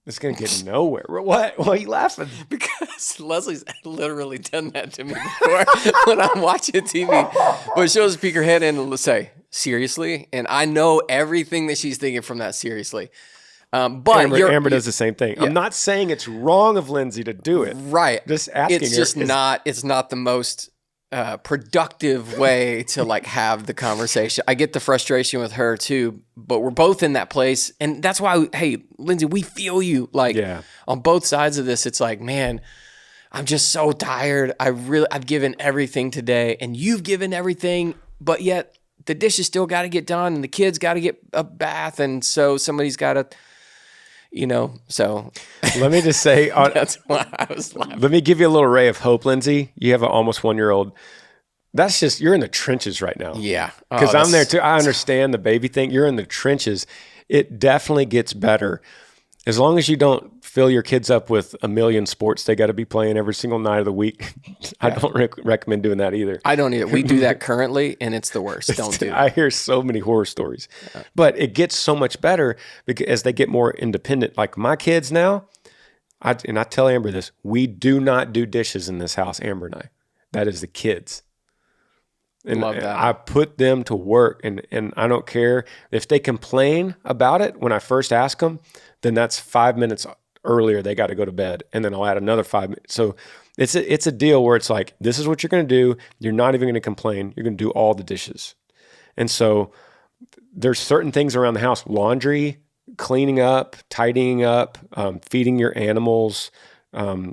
It's going to get nowhere. What? Why are you laughing? Because Leslie's literally done that to me before when I'm watching TV. But she'll just peek her head in and say, seriously? And I know everything that she's thinking from that seriously. But Amber does the same thing. Yeah. I'm not saying it's wrong of Lindsay to do it. Right. Just asking it's just it's not the most productive way to like have the conversation. I get the frustration with her too, but we're both in that place. And that's why, hey, Lindsay, we feel you. Like on both sides of this, it's like, man, I'm just so tired. I've given everything today and you've given everything, but yet the dishes still got to get done and the kids got to get a bath. And so somebody's got to, so. Let me just say. That's why I was laughing. Let me give you a little ray of hope, Lindsay. You have an almost 1-year-old. That's just, you're in the trenches right now. Yeah. Because I'm there too. I understand the baby thing. You're in the trenches. It definitely gets better. As long as you don't fill your kids up with a million sports they got to be playing every single night of the week. I don't recommend doing that either. I don't either. We do that currently, and it's the worst. Don't do it. I hear so many horror stories. But it gets so much better because as they get more independent. Like my kids now, I tell Amber this, we do not do dishes in this house, Amber and I. That is the kids. And love that. I put them to work, and I don't care if they complain about it when I first ask them, then that's 5 minutes earlier they got to go to bed, and then I'll add another 5 minutes. So it's a deal where it's like, this is what you're going to do. You're not even going to complain. You're going to do all the dishes. And so there's certain things around the house, laundry, cleaning up, tidying up, feeding your animals,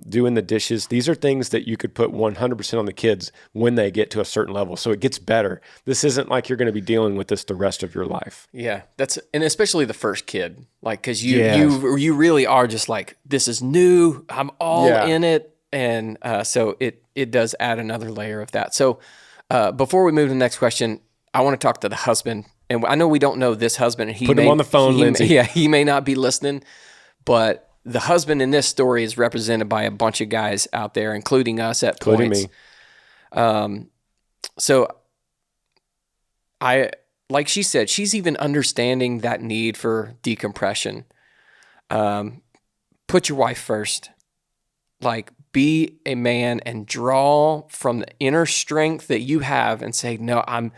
doing the dishes. These are things that you could put 100% on the kids when they get to a certain level. So it gets better. This isn't like you're going to be dealing with this the rest of your life. Yeah, and especially the first kid, like, because you really are just like, this is new. I'm all in it, and so it does add another layer of that. So before we move to the next question, I want to talk to the husband, and I know we don't know this husband. And put him on the phone, Lindsay. He may not be listening, but the husband in this story is represented by a bunch of guys out there, including us at points. Me. So like she said, she's even understanding that need for decompression. Put your wife first. Like, be a man and draw from the inner strength that you have and say, no, I'm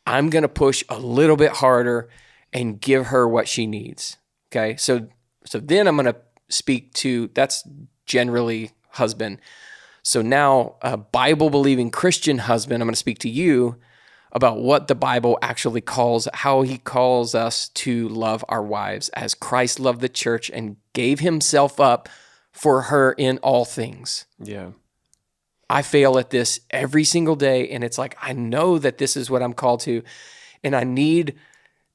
going to push a little bit harder and give her what she needs. Okay. So then I'm going to speak to, that's generally husband. So now a Bible-believing Christian husband, I'm going to speak to you about what the Bible actually calls, how he calls us to love our wives as Christ loved the church and gave himself up for her in all things. Yeah. I fail at this every single day, and it's like, I know that this is what I'm called to, and I need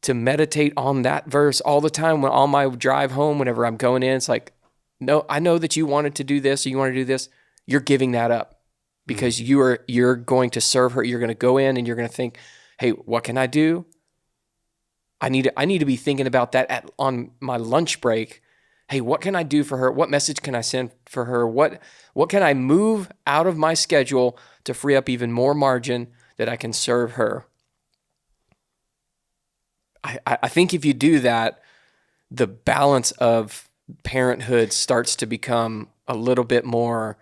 to meditate on that verse all the time when on my drive home, whenever I'm going in. It's like, no, I know that you wanted to do this, or you want to do this. You're giving that up because you're going to serve her. You're going to go in and you're going to think, hey, what can I do? I need to be thinking about that on my lunch break. Hey, what can I do for her? What message can I send for her? What can I move out of my schedule to free up even more margin that I can serve her? I think if you do that, the balance of parenthood starts to become a little bit more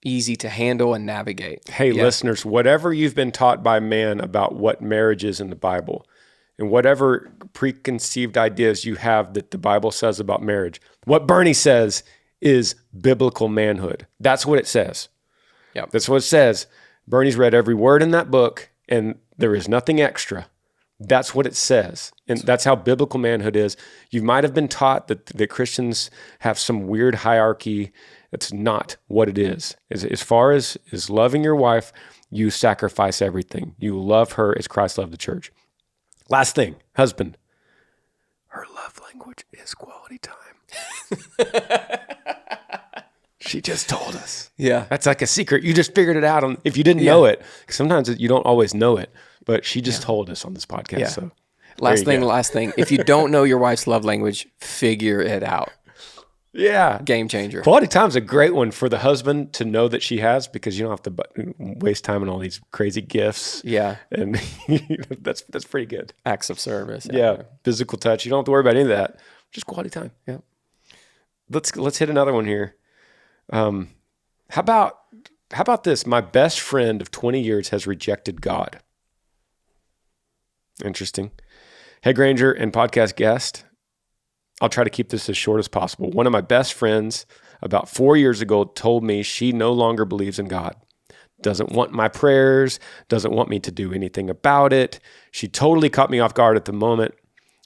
easy to handle and navigate. Hey, listeners, whatever you've been taught by man about what marriage is in the Bible, and whatever preconceived ideas you have that the Bible says about marriage, what Bernie says is biblical manhood. That's what it says. Yep. That's what it says. Bernie's read every word in that book, and there is nothing extra. That's what it says. And that's how biblical manhood is. You might have been taught that Christians have some weird hierarchy. It's not what it is. As far as loving your wife, you sacrifice everything. You love her as Christ loved the church. Last thing, husband. Her love language is quality time. She just told us. Yeah. That's like a secret. You just figured it out if you didn't know it. Sometimes you don't always know it, but she just told us on this podcast. Yeah. So last thing. If you don't know your wife's love language, figure it out. Yeah. Game changer. Quality time is a great one for the husband to know that she has, because you don't have to waste time on all these crazy gifts. Yeah. And that's pretty good. Acts of service. Yeah. Physical touch. You don't have to worry about any of that. Just quality time. Yeah. Let's hit another one here. How about this? My best friend of 20 years has rejected God. Interesting. Hey, Granger and podcast guest. I'll try to keep this as short as possible. One of my best friends about 4 years ago told me she no longer believes in God. Doesn't want my prayers, doesn't want me to do anything about it. She totally caught me off guard at the moment.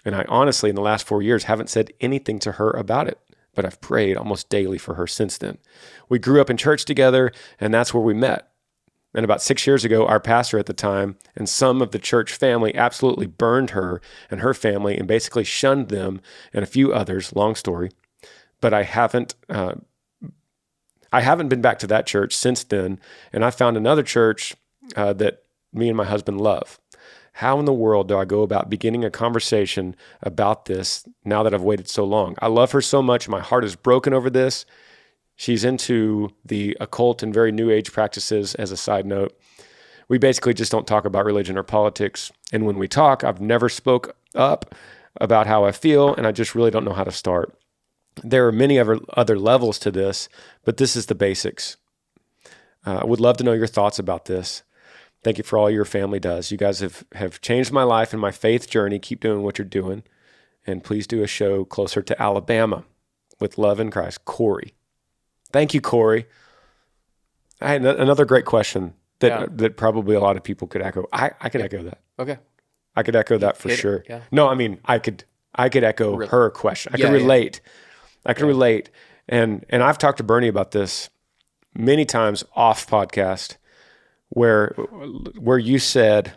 And I honestly, in the last 4 years, haven't said anything to her about it. But I've prayed almost daily for her since then. We grew up in church together, and that's where we met. And about 6 years ago, our pastor at the time and some of the church family absolutely burned her and her family and basically shunned them and a few others. Long story. But I haven't been back to that church since then, and I found another church that me and my husband love. How in the world do I go about beginning a conversation about this now that I've waited so long? I love her so much. My heart is broken over this. She's into the occult and very new age practices, as a side note. We basically just don't talk about religion or politics. And when we talk, I've never spoke up about how I feel, and I just really don't know how to start. There are many other levels to this, but this is the basics. I would love to know your thoughts about this. Thank you for all your family does. You guys have changed my life and my faith journey. Keep doing what you're doing. And please do a show closer to Alabama. With love in Christ. Corey. Thank you, Corey. I had another great question that probably a lot of people could echo. I could echo that. Okay. I could echo that for sure. Yeah. No, I mean, I could echo her question. I could relate. I could relate. And I've talked to Bernie about this many times off podcast, where you said,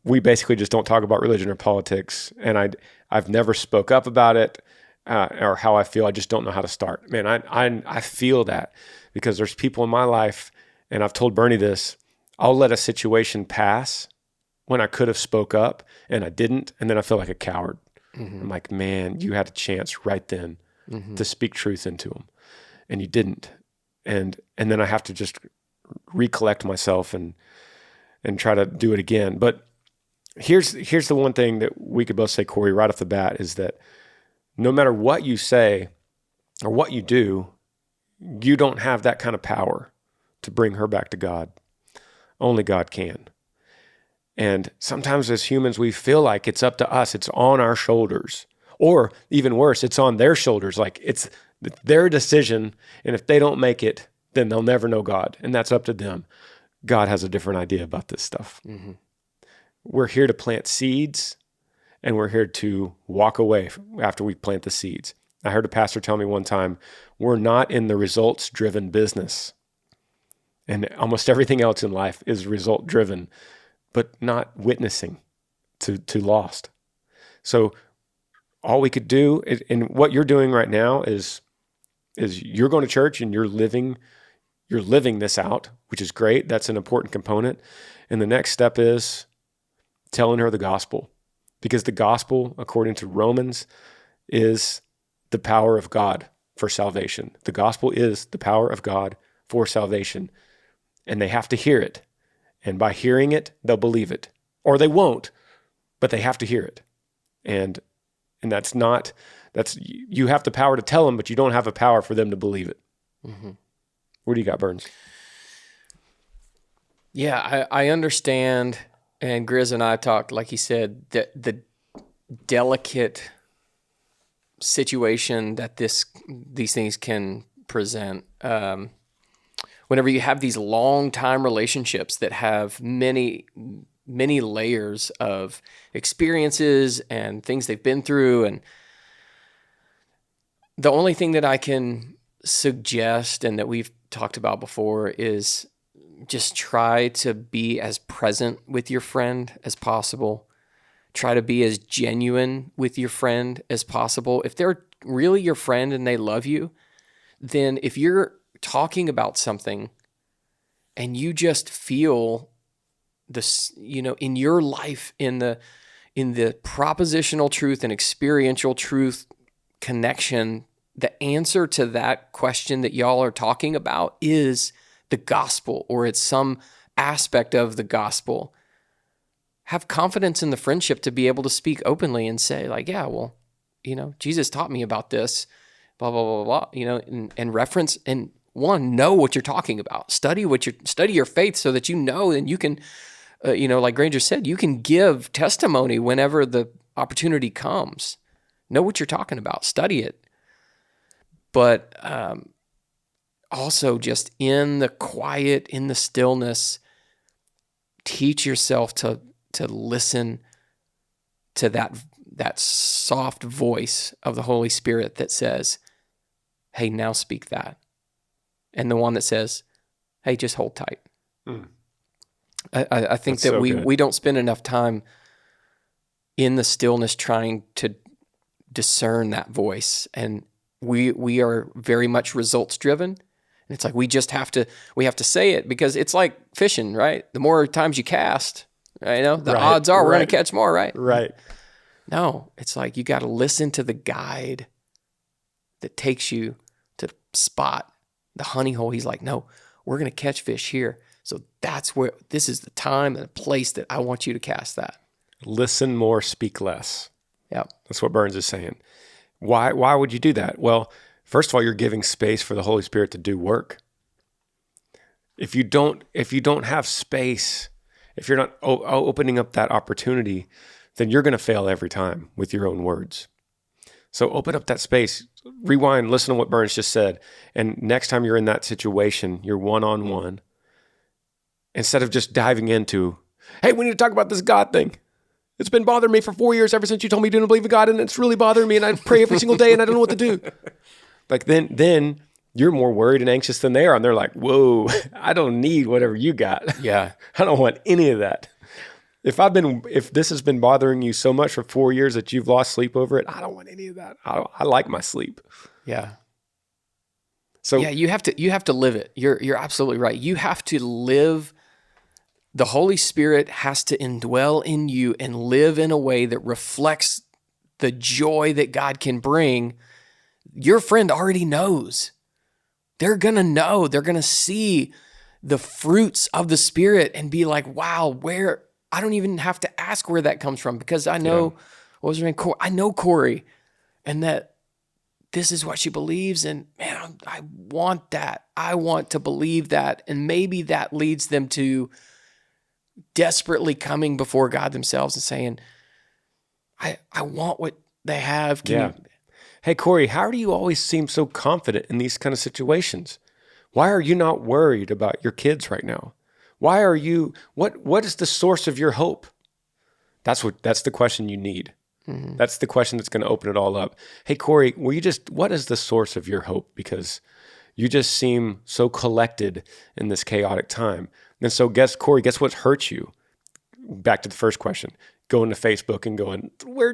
we basically just don't talk about religion or politics, and I've never spoke up about it or how I feel. I just don't know how to start. Man, I feel that, because there's people in my life, and I've told Bernie this, I'll let a situation pass when I could have spoke up, and I didn't, and then I feel like a coward. Mm-hmm. I'm like, man, you had a chance right then to speak truth into them, and you didn't. And then I have to just recollect myself and try to do it again. But here's the one thing that we could both say, Corey, right off the bat, is that no matter what you say or what you do, you don't have that kind of power to bring her back to God. Only God can. And sometimes as humans, we feel like it's up to us. It's on our shoulders. Or even worse, it's on their shoulders. Like it's their decision, and if they don't make it, then they'll never know God, and that's up to them. God has a different idea about this stuff. Mm-hmm. We're here to plant seeds, and we're here to walk away after we plant the seeds. I heard a pastor tell me one time, we're not in the results-driven business, and almost everything else in life is result-driven, but not witnessing to lost. So all we could do, and what you're doing right now is you're going to church and you're living this out, which is great. That's an important component. And the next step is telling her the gospel, because the gospel, according to Romans, is the power of God for salvation. The gospel is the power of God for salvation, and they have to hear it. And by hearing it, they'll believe it, or they won't, but they have to hear it. And you have the power to tell them, but you don't have the power for them to believe it. Mm-hmm. What do you got, Burns? Yeah, I understand. And Grizz and I talked, like he said, the delicate situation that these things can present. Whenever you have these long-time relationships that have many layers of experiences and things they've been through, and the only thing that I can suggest and that we've talked about before is just try to be as present with your friend as possible. Try to be as genuine with your friend as possible. If they're really your friend and they love you, then if you're talking about something and you just feel this, in your life, in the propositional truth and experiential truth connection, the answer to that question that y'all are talking about is the gospel, or it's some aspect of the gospel. Have confidence in the friendship to be able to speak openly and say, like, yeah, well, Jesus taught me about this, blah, blah, blah, blah, and reference, and know what you're talking about. Study your faith so that and you can, like Granger said, you can give testimony whenever the opportunity comes. Know what you're talking about. Study it. But also just in the quiet, in the stillness, teach yourself to listen to that soft voice of the Holy Spirit that says, hey, now speak that. And the one that says, hey, just hold tight. I think that we don't spend enough time in the stillness trying to discern that voice. And we are very much results driven. And it's like we have to say it, because it's like fishing, right? The more times you cast, the odds are we're going to catch more, right? Right. No, it's like you got to listen to the guide that takes you to spot the honey hole. He's like, no, we're going to catch fish here. So that's where, this is the time and the place that I want you to cast that. Listen more, speak less. Yep. That's what Burns is saying. Why would you do that? Well, first of all, you're giving space for the Holy Spirit to do work. If you don't have space, if you're not opening up that opportunity, then you're going to fail every time with your own words. So open up that space, rewind, listen to what Burns just said. And next time you're in that situation, you're one-on-one, instead of just diving into, hey, we need to talk about this God thing. It's been bothering me for 4 years ever since you told me you didn't believe in God, and it's really bothering me, and I pray every single day, and I don't know what to do. Like then you're more worried and anxious than they are, and they're like, whoa, I don't need whatever you got. Yeah. I don't want any of that. If this has been bothering you so much for 4 years that you've lost sleep over it, I don't want any of that. I like my sleep. Yeah. So yeah, you have to live it. You're absolutely right. You have to live. The Holy Spirit has to indwell in you and live in a way that reflects the joy that God can bring. Your friend already knows. They're going to know. They're going to see the fruits of the Spirit and be like, wow, I don't even have to ask where that comes from, because I know, what was her name? I know Corey, and that this is what she believes. And man, I want that. I want to believe that. And maybe that leads them to desperately coming before God themselves and saying, I want what they have. Hey, Corey, how do you always seem so confident in these kind of situations? Why are you not worried about your kids right now? Why are you, what is the source of your hope? That's the question you need. Mm-hmm. That's the question that's going to open it all up. Hey, Corey, what is the source of your hope? Because you just seem so collected in this chaotic time. And so Corey, guess what hurts you? Back to the first question. Going to Facebook and going, we're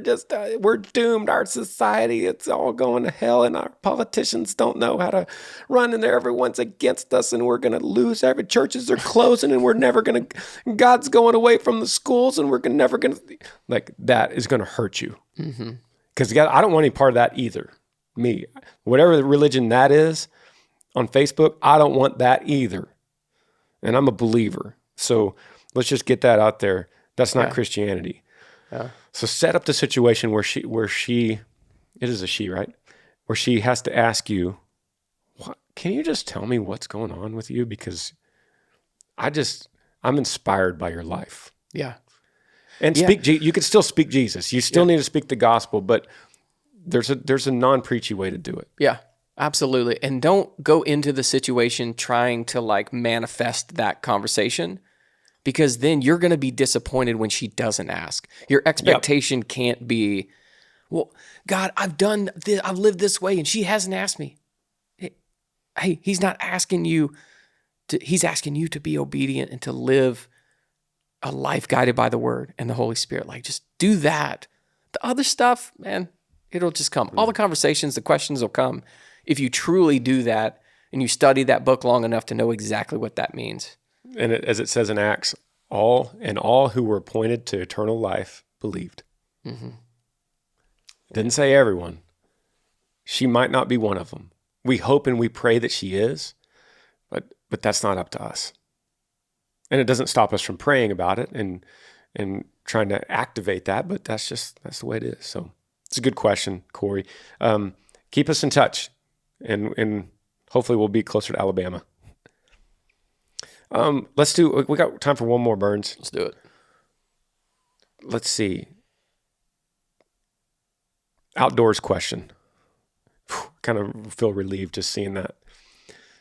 doomed. Our society, it's all going to hell, and our politicians don't know how to run, and everyone's against us, and we're going to lose. Every churches are closing, and we're never going to, God's going away from the schools, and we're never going to, like, that is going to hurt you. Because I don't want any part of that either. Me, whatever the religion that is on Facebook, I don't want that either. And I'm a believer. So let's just get that out there. That's not Christianity. Yeah. So set up the situation where she, it is a she, right? Where she has to ask you, can you just tell me what's going on with you? Because I'm inspired by your life. Yeah. And you could still speak Jesus. You still need to speak the gospel, but there's a non-preachy way to do it. Yeah, absolutely. And don't go into the situation trying to like manifest that conversation, because then you're going to be disappointed when she doesn't ask. Your expectation can't be, well, God, I've done this, I've lived this way and she hasn't asked me. Hey, he's not asking you he's asking you to be obedient and to live a life guided by the word and the Holy Spirit. Like, just do that. The other stuff, man, it'll just come. All the conversations, the questions will come if you truly do that and you study that book long enough to know exactly what that means. And as it says in Acts, all who were appointed to eternal life believed. Mm-hmm. Didn't say everyone. She might not be one of them. We hope and we pray that she is, but that's not up to us. And it doesn't stop us from praying about it and trying to activate that, but that's the way it is. So it's a good question, Corey. Keep us in touch, and hopefully we'll be closer to Alabama. We got time for one more, Burns. Let's do it. Let's see. Outdoors question. Kind of feel relieved just seeing that.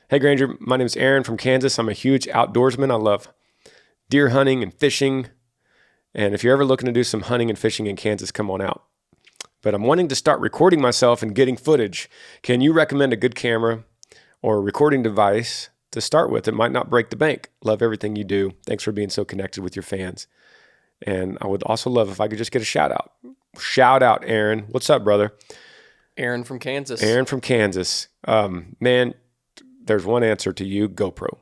Hey, Granger, my name is Aaron from Kansas. I'm a huge outdoorsman. I love deer hunting and fishing. And if you're ever looking to do some hunting and fishing in Kansas, come on out. But I'm wanting to start recording myself and getting footage. Can you recommend a good camera or a recording device to start with? It might not break the bank. Love everything you do. Thanks for being so connected with your fans. And I would also love if I could just get a shout out. Shout out, Aaron. What's up, brother? Aaron from Kansas. Aaron from Kansas. Man, there's one answer to you. GoPro.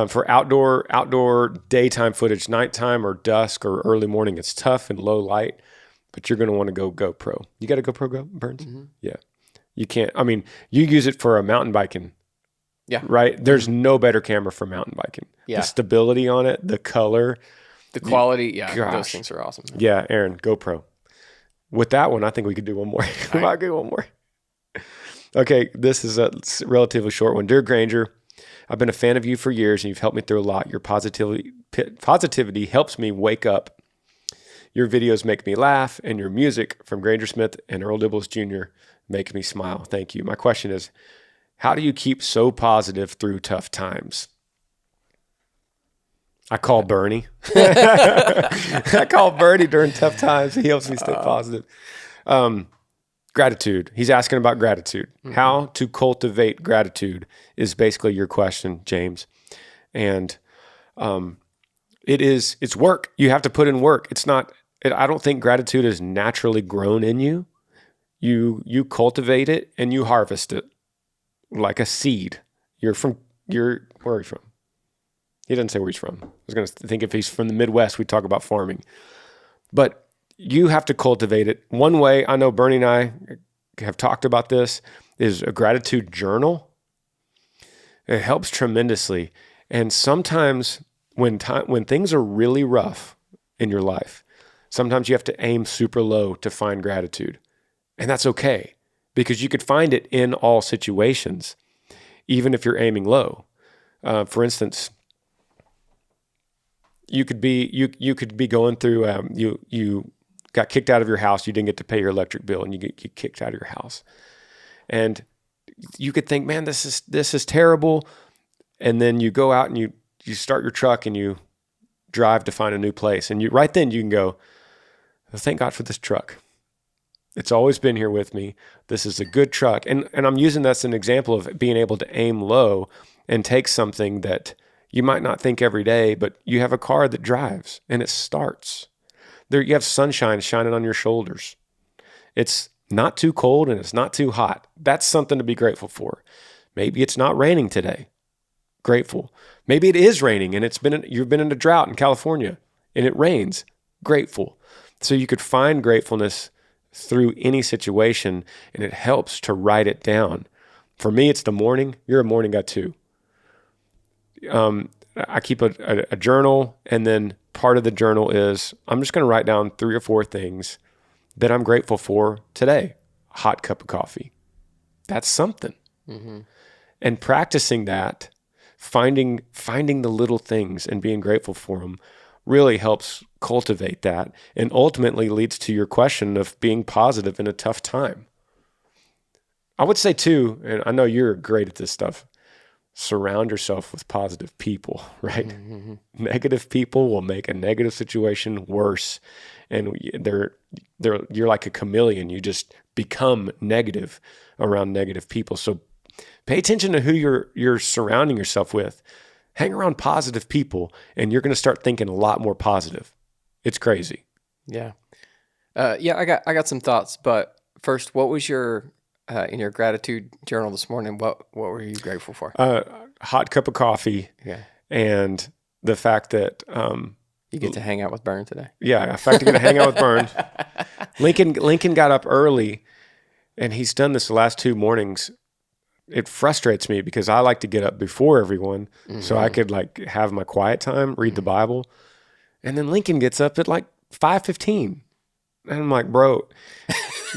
For outdoor daytime footage, nighttime or dusk or early morning, it's tough and low light, but you're going to want to go GoPro. You got a GoPro, Burns? Mm-hmm. Yeah. You can't, you use it for a mountain biking. Yeah. Right? There's no better camera for mountain biking. Yeah. The stability on it, the color. The quality, those things are awesome. Yeah, Aaron, GoPro. With that one, I think we could do one more. We might do one more. Okay, this is a relatively short one. Dear Granger, I've been a fan of you for years, and you've helped me through a lot. Your positivity helps me wake up. Your videos make me laugh, and your music from Granger Smith and Earl Dibbles Jr. makes me smile. Thank you. My question is, how do you keep so positive through tough times? I call Bernie. I call Bernie during tough times. He helps me stay positive. Gratitude. He's asking about gratitude. Mm-hmm. How to cultivate gratitude is basically your question, James. And it's work. You have to put in work. I don't think gratitude is naturally grown in you. You cultivate it and you harvest it like a seed. Where are you from? He doesn't say where he's from. I was going to think if he's from the Midwest, we'd talk about farming. But you have to cultivate it. One way, I know Bernie and I have talked about this, is a gratitude journal. It helps tremendously. And sometimes when things are really rough in your life, sometimes you have to aim super low to find gratitude. And that's okay, because you could find it in all situations, even if you're aiming low. For instance, you could be going through, you got kicked out of your house. You didn't get to pay your electric bill, and you get kicked out of your house. And you could think, man, this is terrible. And then you go out and you start your truck and you drive to find a new place. And right then you can go, thank God for this truck. It's always been here with me. This is a good truck. And I'm using that as an example of being able to aim low and take something that you might not think every day, but you have a car that drives and it starts. There, you have sunshine shining on your shoulders. It's not too cold and it's not too hot. That's something to be grateful for. Maybe it's not raining today. Grateful. Maybe it is raining and you've been in a drought in California and it rains. Grateful. So you could find gratefulness through any situation, and it helps to write it down. For me, it's the morning. You're a morning guy too. I keep a journal, and then part of the journal is I'm just going to write down 3 or 4 things that I'm grateful for today. A hot cup of coffee. That's something. Mm-hmm. And practicing that, finding the little things and being grateful for them really helps cultivate that, and ultimately leads to your question of being positive in a tough time. I would say too, and I know you're great at this stuff, surround yourself with positive people, right? Mm-hmm. Negative people will make a negative situation worse. And you're like a chameleon. You just become negative around negative people. So pay attention to who you're surrounding yourself with. Hang around positive people, and you're going to start thinking a lot more positive. It's crazy. Yeah. I got some thoughts, but first, what was your in your gratitude journal this morning? What were you grateful for? Hot cup of coffee. Yeah. And the fact that you get to hang out with Bern today. Yeah, in fact, you're going to hang out with Bern. Lincoln got up early, and he's done this the last 2 mornings. It frustrates me because I like to get up before everyone, so I could like have my quiet time, read the Bible. And then Lincoln gets up at like 5:15. And I'm like, bro,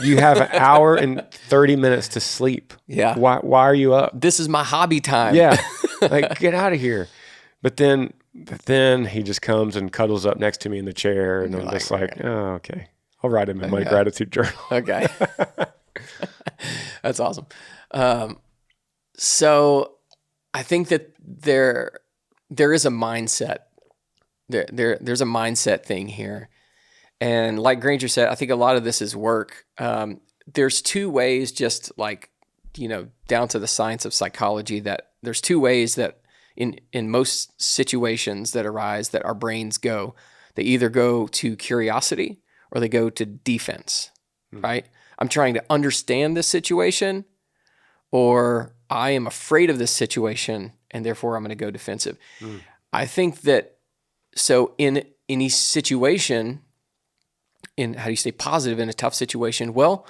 you have an hour and 30 minutes to sleep. Yeah. Why are you up? This is my hobby time. Yeah. Like, get out of here. But then he just comes and cuddles up next to me in the chair. And I'm just like, oh, okay. I'll write him in my gratitude journal. Okay. That's awesome. So I think that there is a mindset. There's a mindset thing here. And like Granger said, I think a lot of this is work. There's 2 ways, just like, down to the science of psychology, that there's 2 ways that in most situations that arise that our brains go. They either go to curiosity or they go to defense, right? I'm trying to understand this situation, or I am afraid of this situation, and therefore I'm going to go defensive. I think that, so in any situation, how do you stay positive in a tough situation? Well,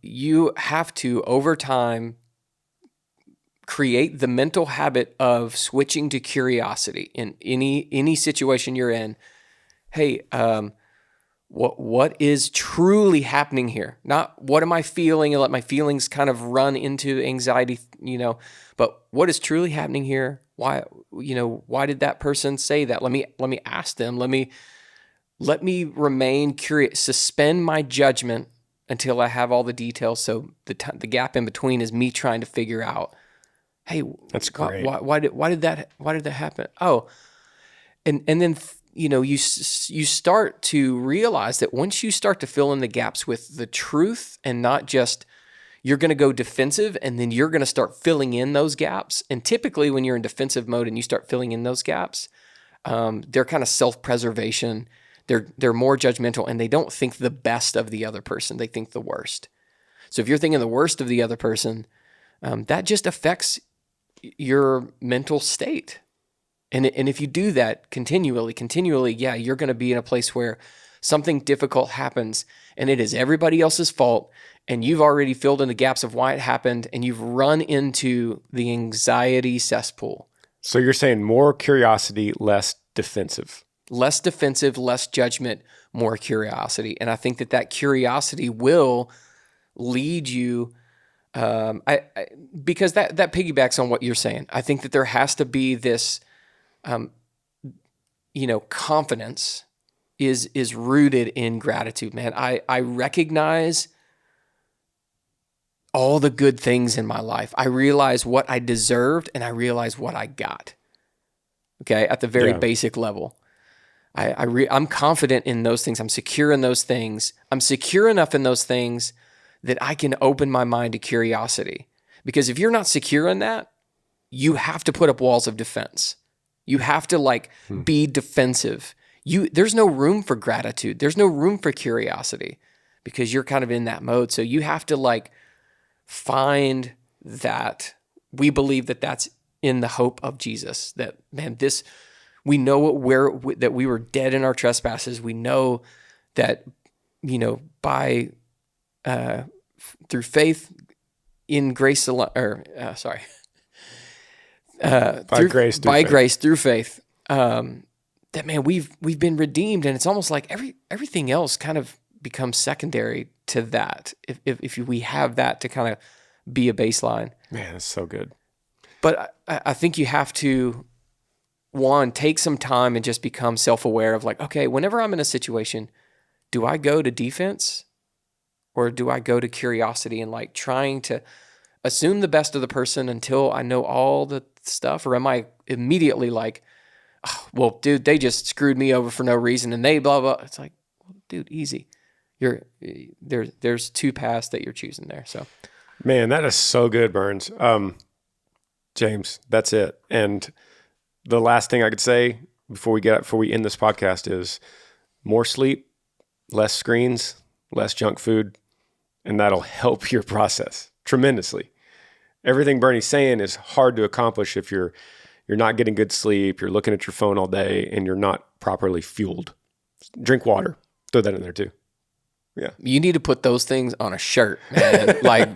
you have to, over time, create the mental habit of switching to curiosity in any situation you're in. Hey, what is truly happening here? Not what am I feeling and let my feelings kind of run into anxiety, but what is truly happening here? Why did that person say that? Let me ask them. Let me remain curious, suspend my judgment until I have all the details. So the gap in between is me trying to figure out, hey, that's great. Why did that happen? Oh, and then you start to realize that once you start to fill in the gaps with the truth, and not just you're going to go defensive and then you're going to start filling in those gaps. And typically when you're in defensive mode and you start filling in those gaps, they're kind of self-preservation. They're more judgmental, and they don't think the best of the other person. They think the worst. So if you're thinking the worst of the other person, that just affects your mental state. And if you do that continually, yeah, you're going to be in a place where something difficult happens and it is everybody else's fault, and you've already filled in the gaps of why it happened, and you've run into the anxiety cesspool. So you're saying more curiosity, less defensive. Less defensive, less judgment, more curiosity. And I think that curiosity will lead you, because that piggybacks on what you're saying. I think that there has to be this, confidence is rooted in gratitude, man. I recognize all the good things in my life. I realize what I deserved, and I realize what I got. Okay, at the very basic level. I'm confident in those things. I'm secure in those things. I'm secure enough in those things that I can open my mind to curiosity. Because if you're not secure in that, you have to put up walls of defense. You have to be defensive. There's no room for gratitude. There's no room for curiosity because you're kind of in that mode. So you have to find that. We believe that that's in the hope of Jesus. That, man, we know that we were dead in our trespasses. We know that, by through faith in grace alone, by grace through faith. That, man, we've been redeemed, and it's almost like everything else kind of becomes secondary to that. If we have that to kind of be a baseline, man, that's so good. But I think you have to one, take some time and just become self-aware of like, okay, whenever I'm in a situation, do I go to defense or do I go to curiosity and like trying to assume the best of the person until I know all the stuff? Or am I immediately like, oh, well, dude, they just screwed me over for no reason and they blah, blah. It's like, well, dude, easy. There's two paths that you're choosing there. So, man, that is so good, Burns. James, that's it. And the last thing I could say before we end this podcast is more sleep, less screens, less junk food, and that'll help your process tremendously. Everything Bernie's saying is hard to accomplish if you're not getting good sleep, you're looking at your phone all day, and you're not properly fueled. Drink water. Throw that in there too. Yeah. You need to put those things on a shirt, man. Like,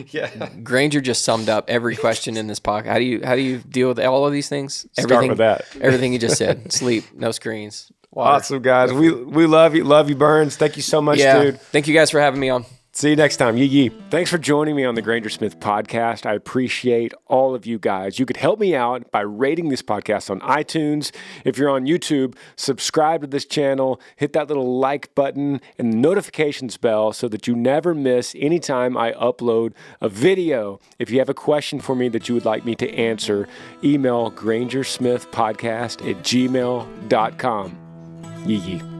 yeah. Granger just summed up every question in this podcast. How do you deal with all of these things? Start with that. Everything you just said. Sleep, no screens, water. Awesome, guys. We love you. Love you, Burns. Thank you so much, dude. Thank you guys for having me on. See you next time. Yee. Thanks for joining me on the Granger Smith Podcast. I appreciate all of you guys. You could help me out by rating this podcast on iTunes. If you're on YouTube, subscribe to this channel, hit that little like button and the notifications bell so that you never miss any time I upload a video. If you have a question for me that you would like me to answer, email grangersmithpodcast@gmail.com. Yee.